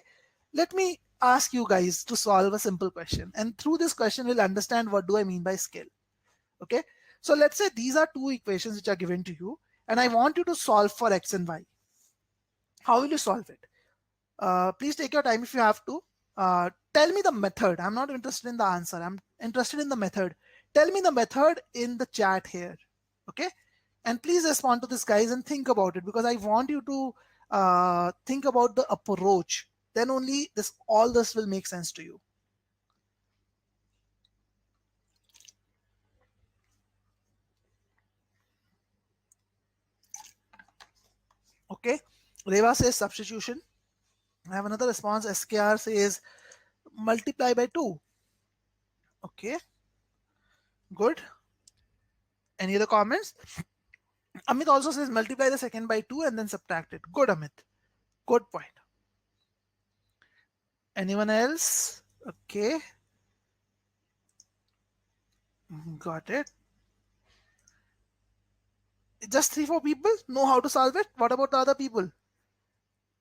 Speaker 1: let me ask you guys to solve a simple question. And through this question, we'll understand what do I mean by skill. Okay, so let's say these are 2 equations which are given to you, and I want you to solve for x and y. How will you solve it? Please take your time if you have to. Tell me the method. I'm not interested in the answer. I'm interested in the method. Tell me the method in the chat here. Okay. And please respond to this, guys, and think about it, because I want you to think about the approach. Then only all this will make sense to you. Okay. Reva says substitution. I have another response. SKR says multiply by 2. Okay. Good. Any other comments? Amit also says multiply the second by 2 and then subtract it. Good, Amit. Good point. Anyone else? Okay. Got it. Just 3-4 people know how to solve it. What about the other people?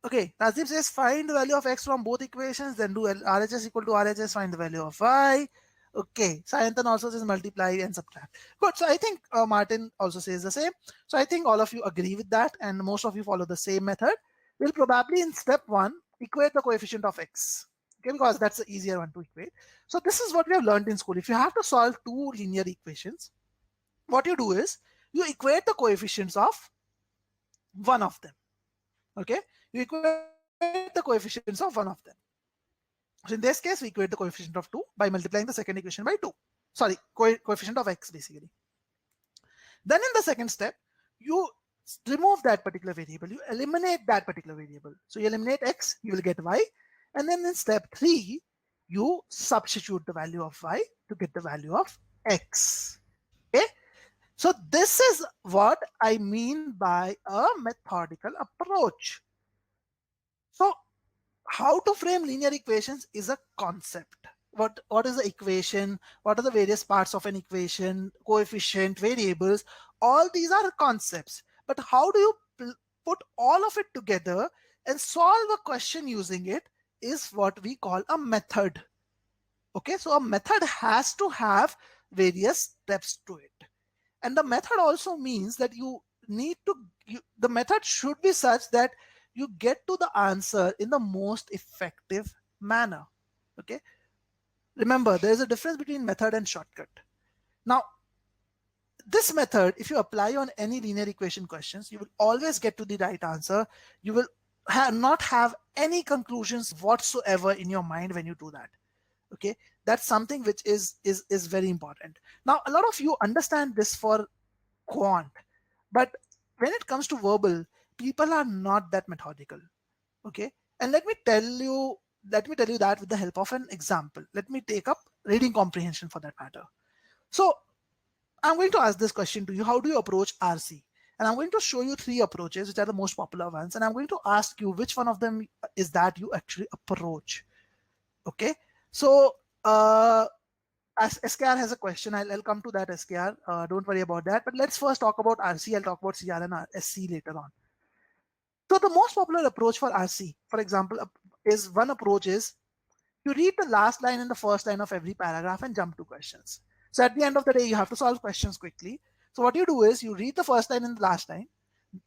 Speaker 1: Okay, Nazim says find the value of x from both equations, then do RHS equal to RHS, find the value of y. Okay, Sayantan also says multiply and subtract. Good, so I think Martin also says the same. So I think all of you agree with that, and most of you follow the same method. We'll probably in step 1 equate the coefficient of x. Okay, because that's the easier one to equate. So this is what we have learned in school. If you have to solve 2 linear equations, what you do is you equate the coefficients of one of them. Okay, you equate the coefficients of one of them. So in this case, we equate the coefficient of 2 by multiplying the second equation by 2. Sorry, coefficient of x basically. Then in the second step, you remove that particular variable, you eliminate that particular variable. So you eliminate x, you will get y. And then in step 3, you substitute the value of y to get the value of x. Okay. So this is what I mean by a methodical approach. So how to frame linear equations is a concept. What is the equation? What are the various parts of an equation? Coefficient, variables, all these are concepts. But how do you put all of it together and solve a question using it is what we call a method. Okay, so a method has to have various steps to it. And the method also means that the method should be such that you get to the answer in the most effective manner. Okay. Remember, there is a difference between method and shortcut. Now, this method, if you apply on any linear equation questions, you will always get to the right answer. You will not have any conclusions whatsoever in your mind when you do that. Okay, that's something which is very important. Now, a lot of you understand this for quant, but when it comes to verbal, people are not that methodical. Okay, and let me tell you that with the help of an example. Let me take up reading comprehension for that matter. So I'm going to ask this question to you: how do you approach RC? And I'm going to show you 3 approaches which are the most popular ones, and I'm going to ask you which one of them is that you actually approach. Okay, so SKR has a question. I'll come to that, SKR. Don't worry about that. But let's first talk about RC. I'll talk about CR and SC later on. So the most popular approach for RC, for example, is one approach is you read the last line and the first line of every paragraph and jump to questions. So at the end of the day, you have to solve questions quickly. So what you do is you read the first line and the last line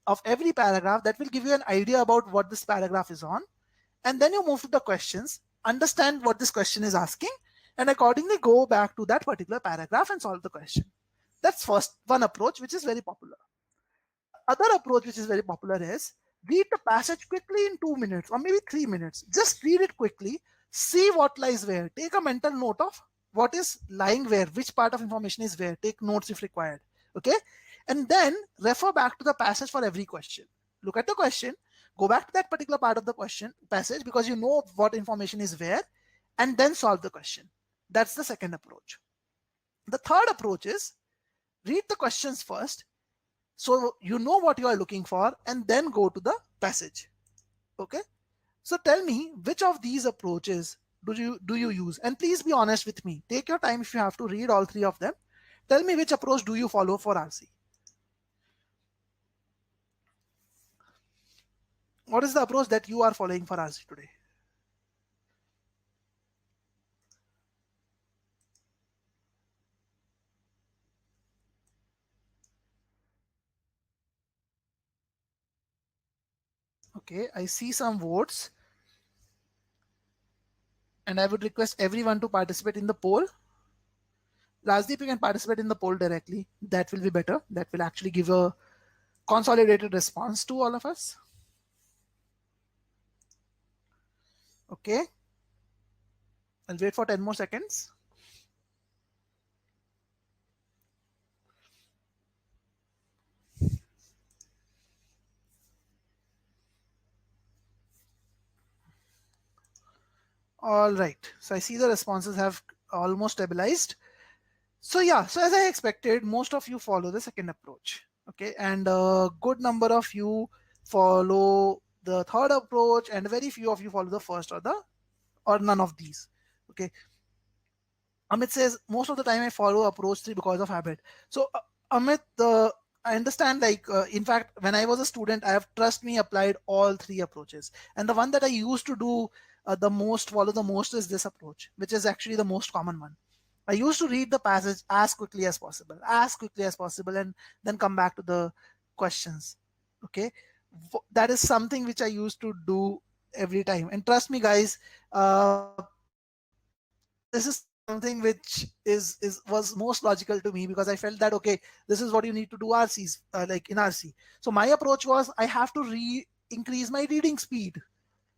Speaker 1: of every paragraph. That will give you an idea about what this paragraph is on. And then you move to the questions, understand what this question is asking, and accordingly go back to that particular paragraph and solve the question. That's first one approach, which is very popular. The other approach, which is very popular, is read the passage quickly in 2 minutes or maybe 3 minutes. Just read it quickly, see what lies where, take a mental note of what is lying where, which part of information is where, take notes if required. Okay, and then refer back to the passage for every question. Look at the question, go back to that particular part of the question passage because you know what information is where, and then solve the question. That's the second approach. The third approach is read the questions first so you know what you are looking for, and then go to the passage. Okay, so tell me which of these approaches do you use, and please be honest with me. Take your time if you have to read all 3 of them. Tell me which approach do you follow for RC. What is the approach that you are following for RC today? Okay, I see some votes. And I would request everyone to participate in the poll. Rajdeep, you can participate in the poll directly. That will be better. That will actually give a consolidated response to all of us. Okay. I'll wait for 10 more seconds. All right. So I see the responses have almost stabilized. So yeah, so as I expected, most of you follow the second approach. Okay. And a good number of you follow the third approach, and very few of you follow the first or none of these. Okay. Amit says most of the time I follow approach 3 because of habit. So Amit, I understand. In fact, when I was a student, I have, trust me, applied all 3 approaches, and the one that I used to do follow the most is this approach, which is actually the most common one. I used to read the passage as quickly as possible, and then come back to the questions. Okay, that is something which I used to do every time, and trust me, guys. This is something which is was most logical to me, because I felt that okay, this is what you need to do RCs, like in RC. So my approach was I have to increase my reading speed,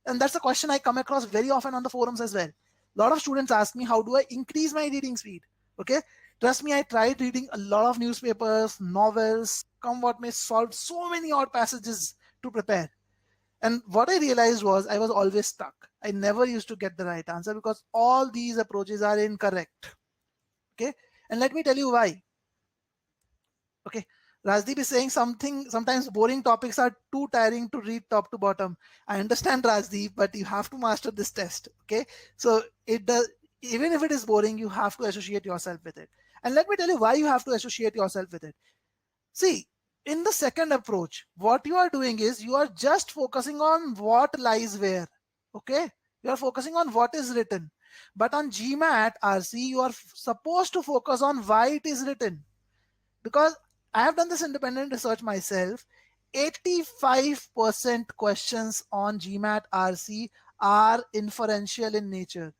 Speaker 1: and that's a question I come across very often on the forums as well. A lot of students ask me, how do I increase my reading speed? Okay, trust me, I tried reading a lot of newspapers, novels, come what may, solved so many odd passages to prepare. And what I realized was I was always stuck. I never used to get the right answer because all these approaches are incorrect. Okay. And let me tell you why. Okay. Rajdeep is saying something, sometimes boring topics are too tiring to read top to bottom. I understand, Rajdeep, but you have to master this test. Okay. So it does, even if it is boring, you have to associate yourself with it. And let me tell you why you have to associate yourself with it. See, in the second approach, what you are doing is you are just focusing on what lies where. Okay? You are focusing on what is written. But on GMAT RC, you are supposed to focus on why it is written. Because I have done this independent research myself. 85% questions on GMAT RC are inferential in nature.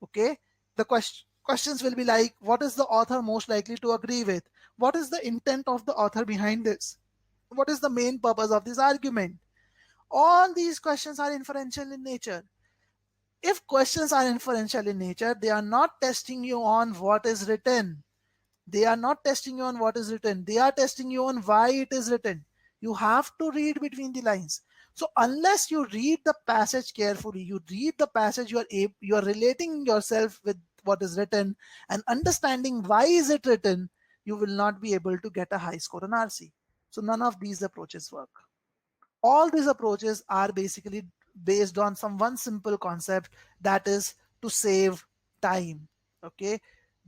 Speaker 1: Okay? The questions will be like, what is the author most likely to agree with? What is the intent of the author behind this? What is the main purpose of this argument? All these questions are inferential in nature. If questions are inferential in nature, they are not testing you on what is written. They are not testing you on what is written. They are testing you on why it is written. You have to read between the lines. So unless you read the passage carefully, you read the passage, you are relating yourself with what is written and understanding why is it written, you will not be able to get a high score on RC. So none of these approaches work. All these approaches are basically based on some one simple concept, that is to save time. Okay,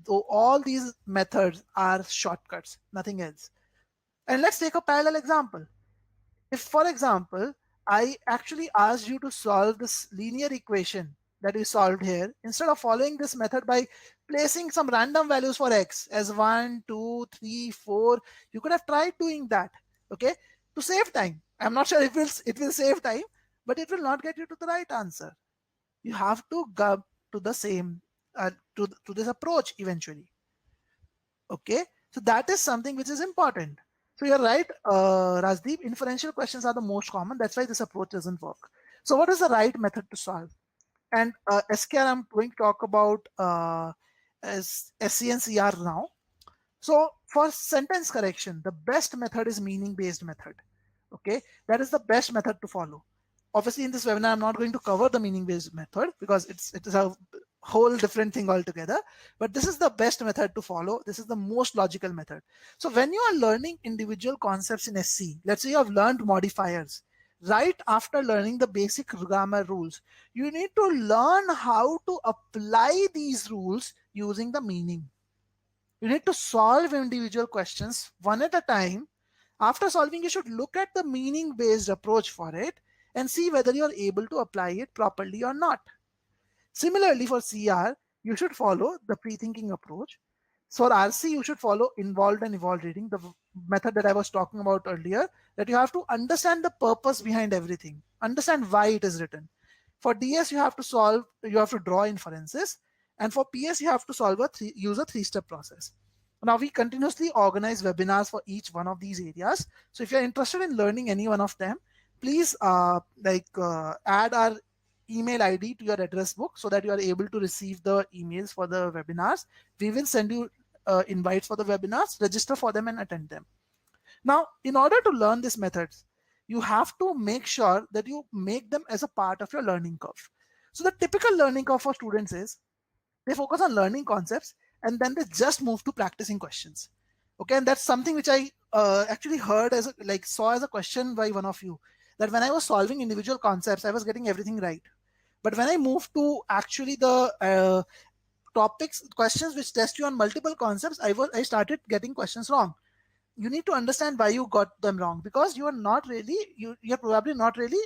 Speaker 1: so all these methods are shortcuts, nothing else. And let's take a parallel example. If, for example, I actually asked you to solve this linear equation that we solved here, instead of following this method by placing some random values for x as 1, 2, 3, 4, you could have tried doing that, okay, to save time. I'm not sure if it will save time, but it will not get you to the right answer. You have to go to the same, to this approach eventually. Okay, so that is something which is important. So you're right, Rajdeep, inferential questions are the most common. That's why this approach doesn't work. So what is the right method to solve? And SKR, I'm going to talk about SCNCR now. So for sentence correction, the best method is meaning-based method. Okay, that is the best method to follow. Obviously, in this webinar, I'm not going to cover the meaning-based method because it is a whole different thing altogether. But this is the best method to follow. This is the most logical method. So when you are learning individual concepts in SC, let's say you have learned modifiers, right after learning the basic grammar rules, you need to learn how to apply these rules using the meaning. You need to solve individual questions one at a time. After solving, you should look at the meaning-based approach for it and see whether you are able to apply it properly or not. Similarly, for CR, you should follow the pre-thinking approach. So for RC, you should follow involved and evolved reading, the method that I was talking about earlier, that you have to understand the purpose behind everything, understand why it is written. For DS, you have to draw inferences. And for PS, you have to use a three-step process. Now, we continuously organize webinars for each one of these areas. So if you're interested in learning any one of them, please add our email ID to your address book so that you are able to receive the emails for the webinars. We will send you invites for the webinars, register for them and attend them. Now, in order to learn these methods, you have to make sure that you make them as a part of your learning curve. So the typical learning curve for students is they focus on learning concepts and then they just move to practicing questions. Okay, and that's something which I actually heard saw as a question by one of you, that when I was solving individual concepts, I was getting everything right. But when I moved to actually the questions which test you on multiple concepts, I started getting questions wrong. You need to understand why you got them wrong, because you're probably not really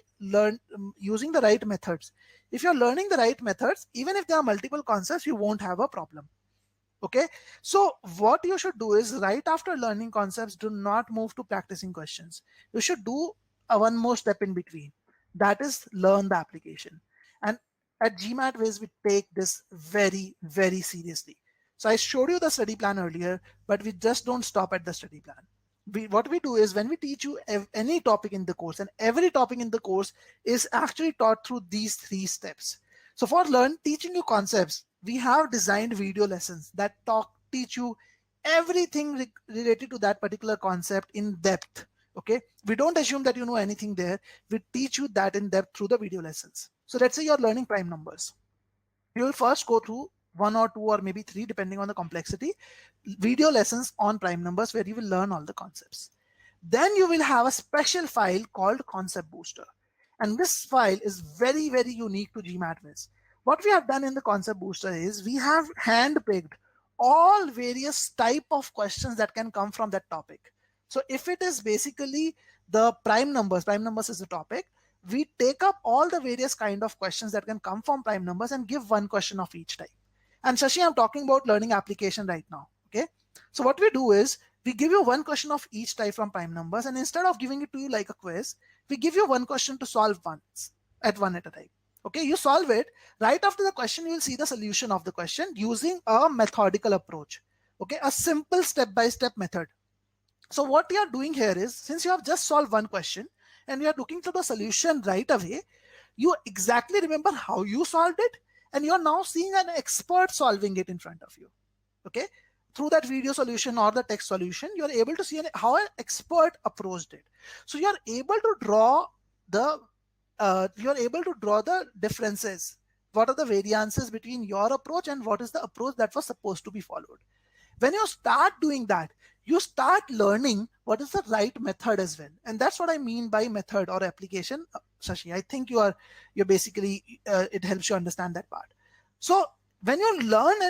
Speaker 1: using the right methods. If you're learning the right methods, even if there are multiple concepts, you won't have a problem. Okay, so what you should do is, right after learning concepts, do not move to practicing questions. You should do one more step in between, that is learn the application. And at GMATWhiz, we take this very, very seriously. So I showed you the study plan earlier, but we just don't stop at the study plan. What we do is, when we teach you any topic in the course, and every topic in the course is actually taught through these three steps. So for teaching you concepts, we have designed video lessons that teach you everything related to that particular concept in depth. Okay, we don't assume that you know anything there. We teach you that in depth through the video lessons. So let's say you're learning prime numbers. You will first go through one or two or maybe three, depending on the complexity, video lessons on prime numbers where you will learn all the concepts. Then you will have a special file called Concept Booster. And this file is very, very unique to GMATWhiz. What we have done in the Concept Booster is, we have handpicked all various type of questions that can come from that topic. So if it is basically the prime numbers is the topic, we take up all the various kind of questions that can come from prime numbers and give one question of each type. And Shashi, I'm talking about learning application right now. Okay, so what we do is, we give you one question of each type from prime numbers, and instead of giving it to you like a quiz, we give you one question to solve one at a time. Okay, you solve it. Right after the question, you will see the solution of the question using a methodical approach. Okay, a simple step-by-step method. So what you are doing here is, since you have just solved one question and you are looking for the solution right away, you exactly remember how you solved it, and you are now seeing an expert solving it in front of you. Okay, through that video solution or the text solution, you are able to see how an expert approached it. So you are able to draw the differences. What are the variances between your approach and what is the approach that was supposed to be followed? When you start doing that, you start learning what is the right method as well. And that's what I mean by method or application. Shashi, I think you're basically, it helps you understand that part. So when you learn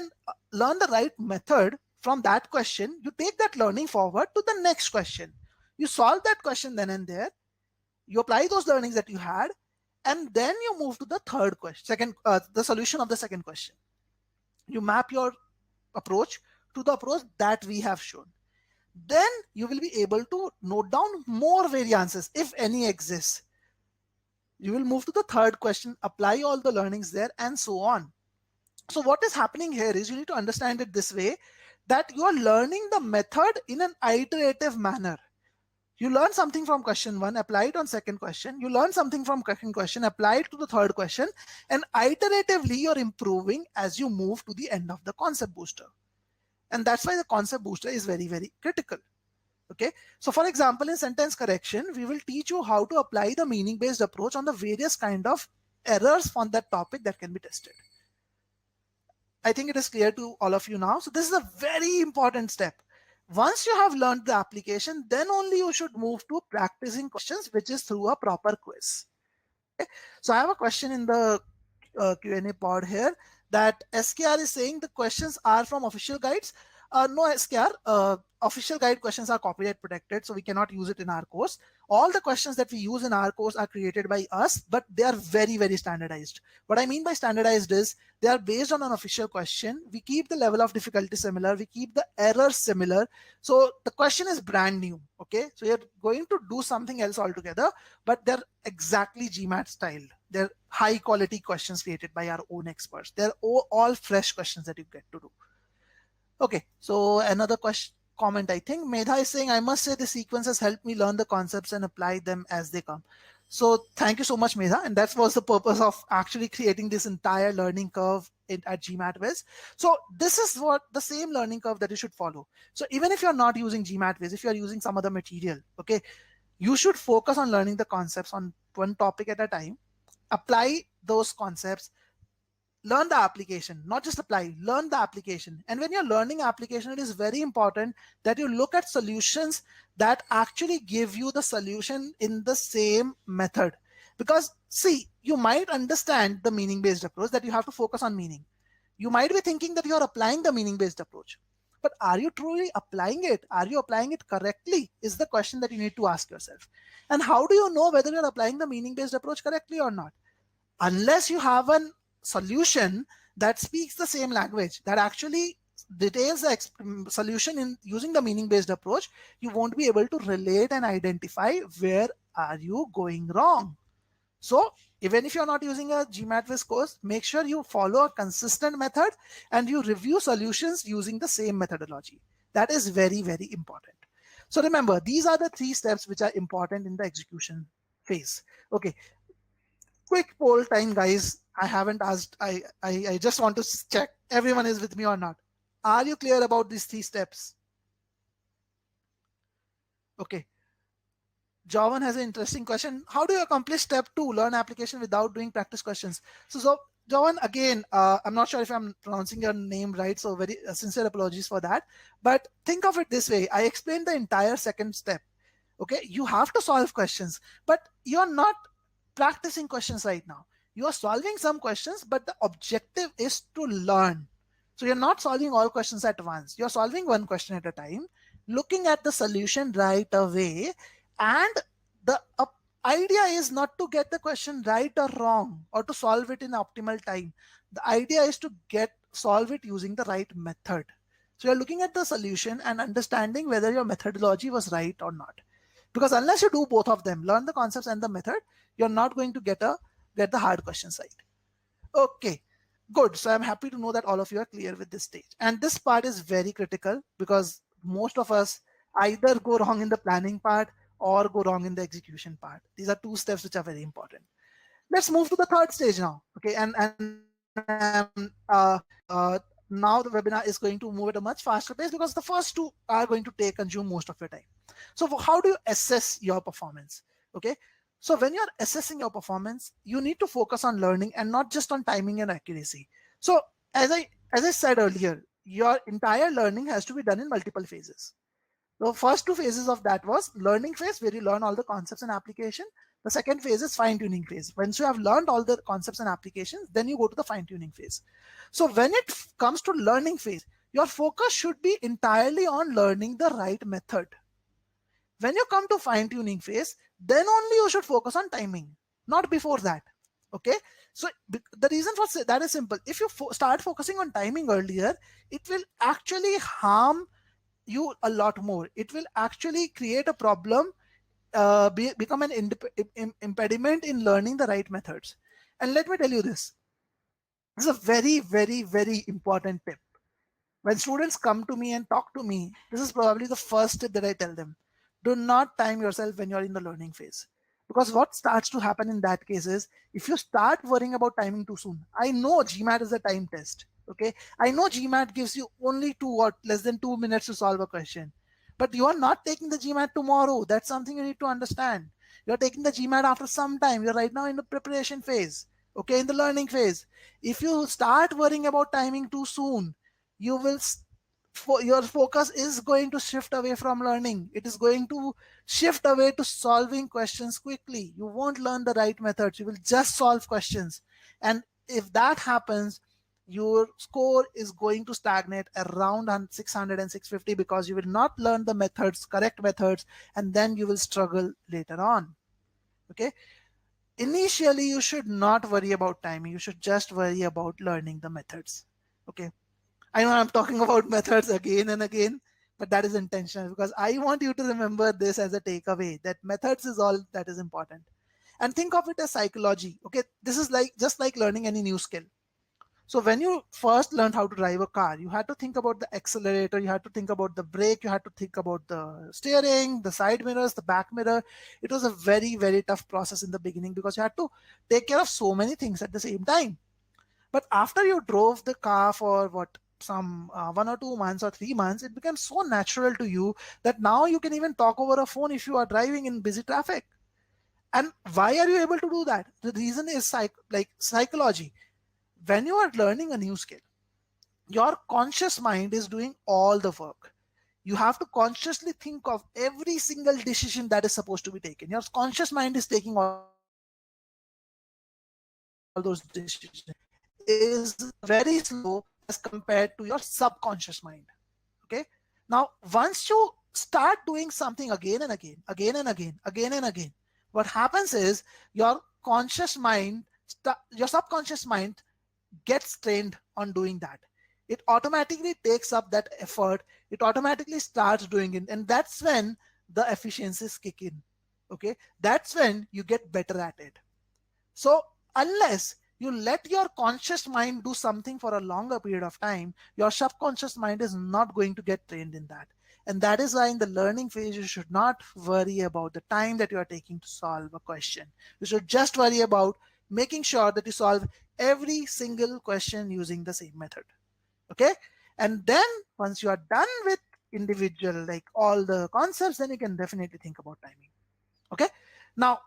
Speaker 1: the right method from that question, you take that learning forward to the next question. You solve that question then and there, you apply those learnings that you had, and then you move to the third question, the solution of the second question. You map your approach to the approach that we have shown. Then you will be able to note down more variances, if any exists. You will move to the third question, apply all the learnings there, and so on. So what is happening here is, you need to understand it this way, that you are learning the method in an iterative manner. You learn something from question 1, apply it on second question. You learn something from second question, apply it to the third question, and iteratively you're improving as you move to the end of the concept booster. And that's why the concept booster is very, very critical. Okay, so for example, in sentence correction, we will teach you how to apply the meaning-based approach on the various kind of errors on that topic that can be tested. I think it is clear to all of you now. So this is a very important step. Once you have learned the application, then only you should move to practicing questions, which is through a proper quiz. Okay? So I have a question in the Q&A pod here, that SKR is saying the questions are from official guides. No, SKR, official guide questions are copyright protected, so we cannot use it in our course. All the questions that we use in our course are created by us, but they are very, very standardized. What I mean by standardized is they are based on an official question. We keep the level of difficulty similar. We keep the errors similar. So the question is brand new. Okay. So you're going to do something else altogether, but they're exactly GMAT style. They're high quality questions created by our own experts. They're all fresh questions that you get to do. Okay, so another comment, I think Medha is saying, I must say the sequence has helped me learn the concepts and apply them as they come. So thank you so much, Medha. And that was the purpose of actually creating this entire learning curve at GMATWhiz. So this is what the same learning curve that you should follow. So even if you're not using GMATWhiz, if you're using some other material, okay, you should focus on learning the concepts on one topic at a time, apply those concepts, learn the application, not just apply, learn the application. And when you're learning application, it is very important that you look at solutions that actually give you the solution in the same method. Because see, you might understand the meaning-based approach, that you have to focus on meaning. You might be thinking that you're applying the meaning-based approach, but are you truly applying it? Are you applying it correctly? Is the question that you need to ask yourself. And how do you know whether you're applying the meaning-based approach correctly or not? Unless you have a solution that speaks the same language, that actually details the solution in using the meaning-based approach, you won't be able to relate and identify where are you going wrong. So even if you're not using a GMATWhiz course, make sure you follow a consistent method and you review solutions using the same methodology. That is very, very important. So remember, these are the 3 steps which are important in the execution phase. Okay. Quick poll time, guys. I haven't asked. I just want to check everyone is with me or not. Are you clear about these 3 steps? Okay. Jovan has an interesting question. How do you accomplish step 2, learn application without doing practice questions? So Jovan, again, I'm not sure if I'm pronouncing your name right, so very sincere apologies for that. But think of it this way. I explained the entire second step. Okay, you have to solve questions, but you're not practicing questions right now. You are solving some questions, but the objective is to learn. So you're not solving all questions at once. You're solving one question at a time, looking at the solution right away. And the idea is not to get the question right or wrong or to solve it in optimal time. The idea is to solve it using the right method. So you're looking at the solution and understanding whether your methodology was right or not. Because unless you do both of them, learn the concepts and the method, you're not going to get the hard questions right. Okay, good. So I'm happy to know that all of you are clear with this stage. And this part is very critical because most of us either go wrong in the planning part or go wrong in the execution part. These are 2 steps which are very important. Let's move to the third stage now. Okay, and now the webinar is going to move at a much faster pace because the first 2 are going to consume most of your time. So how do you assess your performance? Okay, so when you're assessing your performance, you need to focus on learning and not just on timing and accuracy. So as I said earlier, your entire learning has to be done in multiple phases. The first 2 phases of that was learning phase, where you learn all the concepts and application. The second phase is fine-tuning phase. Once you have learned all the concepts and applications, then you go to the fine-tuning phase. So when it comes to learning phase, your focus should be entirely on learning the right method. When you come to fine-tuning phase, then only you should focus on timing, not before that. Okay, so the reason for that is simple. If you start focusing on timing earlier, it will actually harm you a lot more. It will actually create a problem, become an impediment in learning the right methods. And let me tell you this is a very, very, very important tip. When students come to me and talk to me, this is probably the first tip that I tell them. Do not time yourself when you're in the learning phase. Because what starts to happen in that case is, if you start worrying about timing too soon, I know GMAT is a time test. Okay, I know GMAT gives you only less than 2 minutes to solve a question. But you are not taking the GMAT tomorrow. That's something you need to understand. You're taking the GMAT after some time. You're right now in the preparation phase. Okay, in the learning phase. If you start worrying about timing too soon, you will your focus is going to shift away from learning. It is going to shift away to solving questions quickly. You won't learn the right methods. You will just solve questions. And if that happens, your score is going to stagnate around 600 and 650 because you will not learn the methods, correct methods, and then you will struggle later on. Okay. Initially, you should not worry about timing. You should just worry about learning the methods. Okay. I know I'm talking about methods again and again, but that is intentional because I want you to remember this as a takeaway that methods is all that is important. And think of it as psychology. Okay. This is like just like learning any new skill. So when you first learned how to drive a car, you had to think about the accelerator, you had to think about the brake, you had to think about the steering, the side mirrors, the back mirror. It was a very, very tough process in the beginning because you had to take care of so many things at the same time. But after you drove the car for what, some 1 or 2 months or 3 months, it became so natural to you that now you can even talk over a phone if you are driving in busy traffic. And why are you able to do that? The reason is like psychology. When you are learning a new skill, your conscious mind is doing all the work. You have to consciously think of every single decision that is supposed to be taken. Your conscious mind is taking all those decisions. Is very slow as compared to your subconscious mind. Okay. Now, once you start doing something again and again, again and again, again and again, what happens is your conscious mind, your subconscious mind gets trained on doing that. It automatically takes up that effort. It automatically starts doing it. And that's when the efficiencies kick in. Okay. That's when you get better at it. So unless you let your conscious mind do something for a longer period of time, your subconscious mind is not going to get trained in that. And that is why in the learning phase, you should not worry about the time that you are taking to solve a question. You should just worry about making sure that you solve every single question using the same method. Okay. And then once you are done with individual, like all the concepts, then you can definitely think about timing. Okay. Now,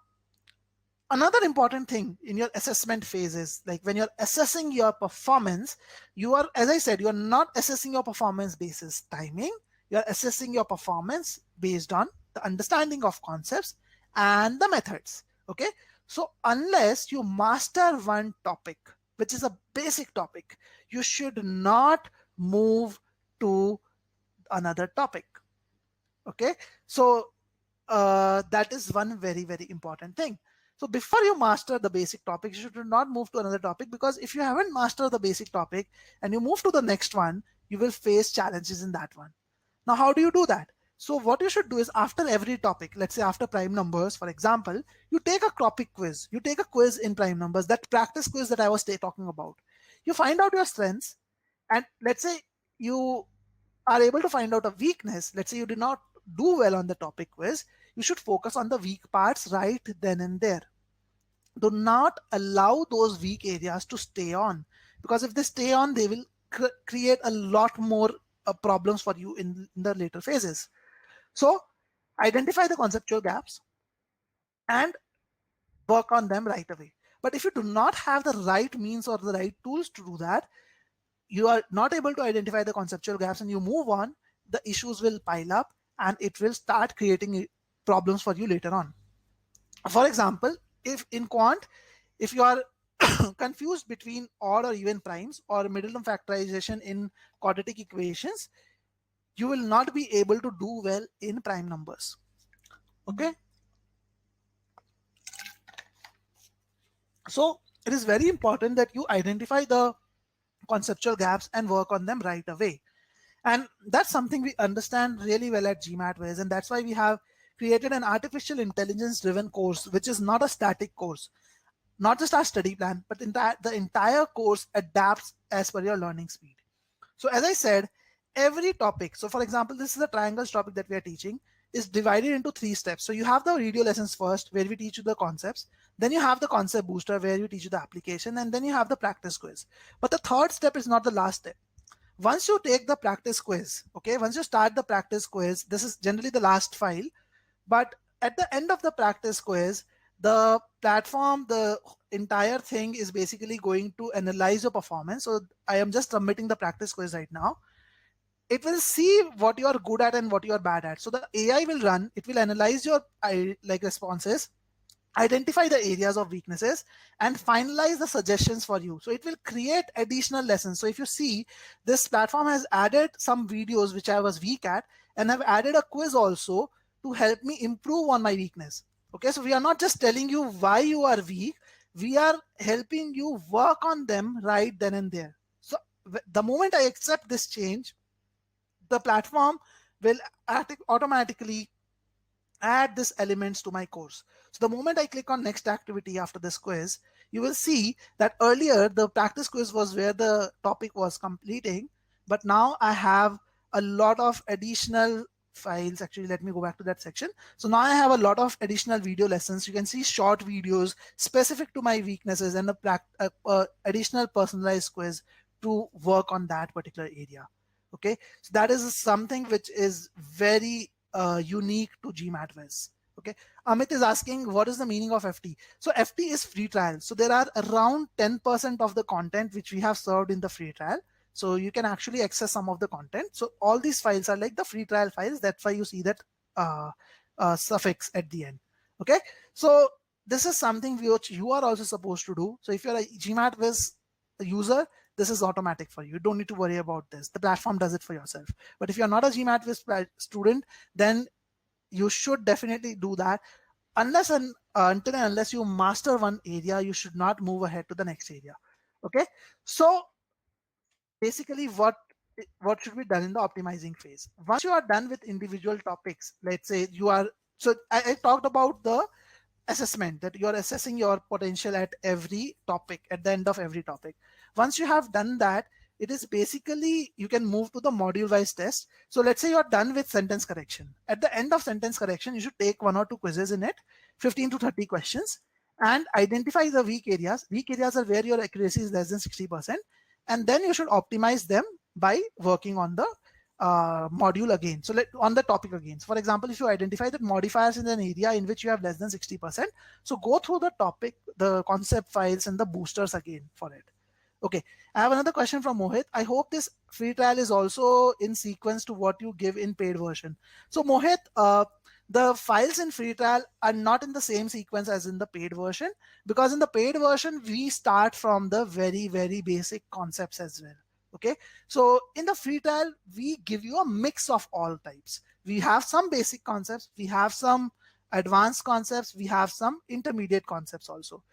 Speaker 1: another important thing in your assessment phase is like when you're assessing your performance, you are, as I said, you're not assessing your performance basis timing. You're assessing your performance based on the understanding of concepts and the methods. Okay. So unless you master one topic, which is a basic topic, you should not move to another topic. Okay. So that is one very, very important thing. So before you master the basic topic, you should not move to another topic, because if you haven't mastered the basic topic and you move to the next one, you will face challenges in that one. Now, how do you do that? So what you should do is after every topic, let's say after prime numbers, for example, you take a topic quiz. You take a quiz in prime numbers, that practice quiz that I was talking about. You find out your strengths, and let's say you are able to find out a weakness. Let's say you did not do well on the topic quiz, you should focus on the weak parts right then and there. Do not allow those weak areas to stay on, because if they stay on, they will create a lot more problems for you in the later phases. So identify the conceptual gaps and work on them right away. But if you do not have the right means or the right tools to do that, you are not able to identify the conceptual gaps and you move on, the issues will pile up and it will start creating problems for you later on. For example, if in quant, if you are confused between odd or even primes or middle term factorization in quadratic equations, you will not be able to do well in prime numbers. Okay. So it is very important that you identify the conceptual gaps and work on them right away. And that's something we understand really well at GMATWhiz, and that's why we have created an artificial intelligence driven course, which is not a static course, not just our study plan, but the entire course adapts as per your learning speed. So as I said, every topic, so for example, this is a triangles topic that we are teaching, is divided into 3 steps. So you have the video lessons first, where we teach you the concepts. Then you have the concept booster, where you teach you the application. And then you have the practice quiz. But the third step is not the last step. Once you take the practice quiz, okay, once you start the practice quiz, this is generally the last file. But at the end of the practice quiz, the platform, the entire thing is basically going to analyze your performance. So I am just submitting the practice quiz right now. It will see what you are good at and what you are bad at. So the AI will run, it will analyze your like responses, identify the areas of weaknesses, and finalize the suggestions for you. So it will create additional lessons. So if you see, this platform has added some videos which I was weak at, and have added a quiz also to help me improve on my weakness. Okay, so we are not just telling you why you are weak, we are helping you work on them right then and there. So the moment I accept this change, the platform will automatically add these elements to my course. So the moment I click on next activity after this quiz, you will see that earlier the practice quiz was where the topic was completing, but now I have a lot of additional files. Actually, let me go back to that section. So now I have a lot of additional video lessons. You can see short videos specific to my weaknesses, and additional personalized quiz to work on that particular area. Okay, so that is something which is very unique to GMATWhiz. Okay, Amit is asking what is the meaning of FT. So FT is free trial. So there are around 10% of the content which we have served in the free trial. So you can actually access some of the content. So all these files are like the free trial files. That's why you see that suffix at the end. Okay, so this is something which you are also supposed to do. So if you're a GMATWhiz user, this is automatic for you. You don't need to worry about this. The platform does it for yourself. But if you're not a GMATWhiz student, then you should definitely do that. Until and unless you master one area, you should not move ahead to the next area. Okay, so basically what should be done in the optimizing phase? Once you are done with individual topics, let's say you are, so I talked about the assessment, that you're assessing your potential at every topic, at the end of every topic. Once you have done that, it is basically you can move to the module wise test. So let's say you're done with sentence correction. At the end of sentence correction, you should take 1 or 2 quizzes in it, 15 to 30 questions, and identify the weak areas. Weak areas are where your accuracy is less than 60%, and then you should optimize them by working on the module again. So on the topic again. So for example, if you identify that modifiers in an area in which you have less than 60%, so go through the topic, the concept files, and the boosters again for it. Okay, I have another question from Mohit. I hope this free trial is also in sequence to what you give in paid version. So Mohit, the files in free trial are not in the same sequence as in the paid version, because in the paid version, we start from the very, very basic concepts as well. Okay, so in the free trial, we give you a mix of all types. We have some basic concepts, we have some advanced concepts, we have some intermediate concepts also.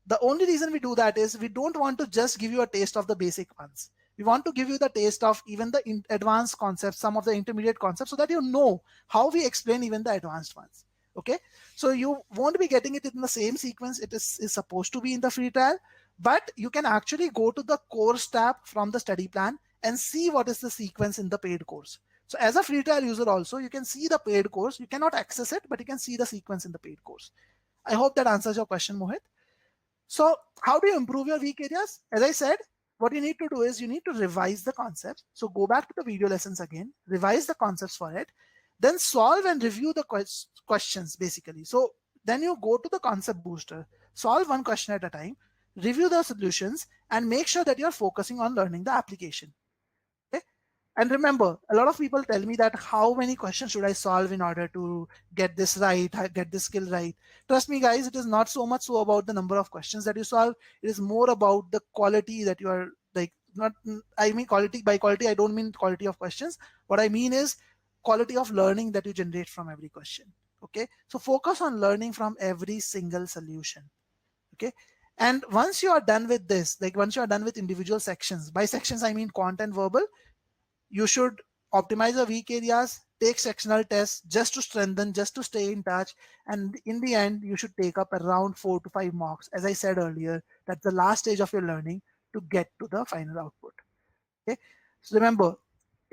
Speaker 1: The only reason we do that is we don't want to just give you a taste of the basic ones. We want to give you the taste of even the advanced concepts, some of the intermediate concepts, so that you know how we explain even the advanced ones. Okay, so you won't be getting it in the same sequence it is supposed to be in the free trial, but you can actually go to the course tab from the study plan and see what is the sequence in the paid course. So as a free trial user also, you can see the paid course. You cannot access it, but you can see the sequence in the paid course. I hope that answers your question, Mohit. So how do you improve your weak areas? As I said, what you need to do is you need to revise the concepts. So go back to the video lessons again, revise the concepts for it, then solve and review the questions basically. So then you go to the concept booster, solve one question at a time, review the solutions, and make sure that you're focusing on learning the application. Okay? And remember, a lot of people tell me that how many questions should I solve in order to get this right, get this skill right. Trust me, guys, it is not so much so about the number of questions that you solve. It is more about the quality that you are like, not, I mean quality, by quality, I don't mean quality of questions. What I mean is quality of learning that you generate from every question. Okay. So focus on learning from every single solution. Okay. And once you are done with this, like once you are done with individual sections, by sections, I mean quant and verbal, you should optimize the weak areas, take sectional tests just to strengthen, just to stay in touch. And in the end, you should take up around 4 to 5 mocks. As I said earlier, that's the last stage of your learning to get to the final output. Okay. So remember,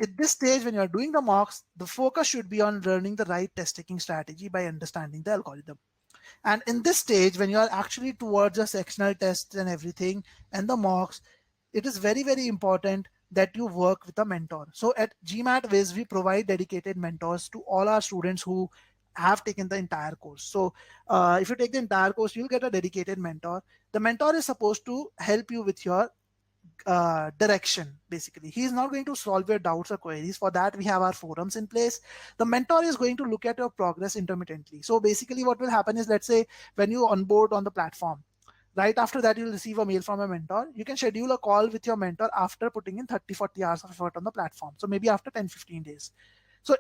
Speaker 1: at this stage, when you're doing the mocks, the focus should be on learning the right test taking strategy by understanding the algorithm. And in this stage, when you are actually towards the sectional tests and everything and the mocks, it is very, very important that you work with a mentor. So at GMATWhiz, we provide dedicated mentors to all our students who have taken the entire course. So if you take the entire course, you'll get a dedicated mentor. The mentor is supposed to help you with your direction. Basically, he is not going to solve your doubts or queries. For that, we have our forums in place. The mentor is going to look at your progress intermittently. So basically what will happen is, let's say when you onboard on the platform, right after that you'll receive a mail from a mentor. You can schedule a call with your mentor after putting in 30-40 hours of effort on the platform, so maybe after 10-15 days. So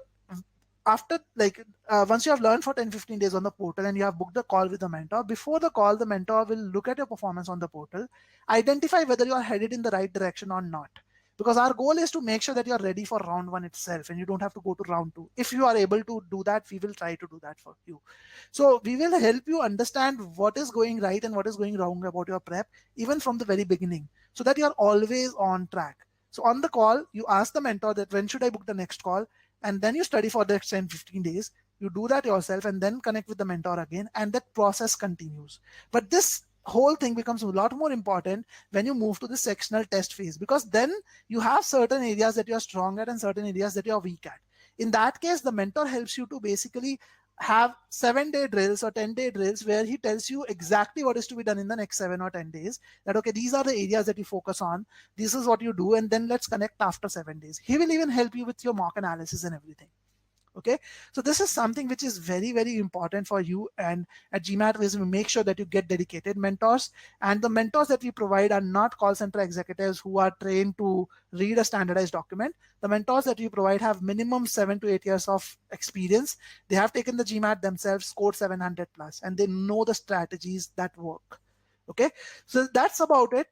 Speaker 1: after, like, once you have learned for 10-15 days on the portal and you have booked the call with the mentor, before the call the mentor will look at your performance on the portal, identify whether you are headed in the right direction or not, because our goal is to make sure that you are ready for round one itself and you don't have to go to round two. If you are able to do that, we will try to do that for you. So we will help you understand what is going right and what is going wrong about your prep, even from the very beginning, so that you are always on track. So on the call, you ask the mentor that when should I book the next call, and then you study for the next 10-15 days. You do that yourself and then connect with the mentor again, and that process continues. But this whole thing becomes a lot more important when you move to the sectional test phase, because then you have certain areas that you are strong at and certain areas that you are weak at. In that case, the mentor helps you to basically have 7-day drills or 10-day drills where he tells you exactly what is to be done in the next 7 or 10 days. That, okay, these are the areas that you focus on, this is what you do, and then let's connect after 7 days. He will even help you with your mock analysis and everything. Okay, so this is something which is very, very important for you. And at GMATWhiz, we make sure that you get dedicated mentors, and the mentors that we provide are not call center executives who are trained to read a standardized document. The mentors that we provide have minimum 7 to 8 years of experience. They have taken the GMAT themselves, scored 700 plus, and they know the strategies that work. Okay, so that's about it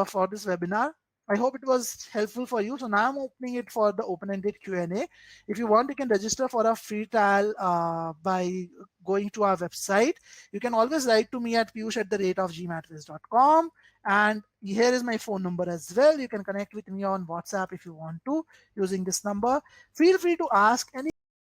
Speaker 1: for this webinar. I hope it was helpful for you. So now I'm opening it for the open-ended Q&A. If you want, you can register for a free trial by going to our website. You can always write to me at piyush@gmatwiz.com. And here is my phone number as well. You can connect with me on WhatsApp if you want to, using this number. Feel free to ask any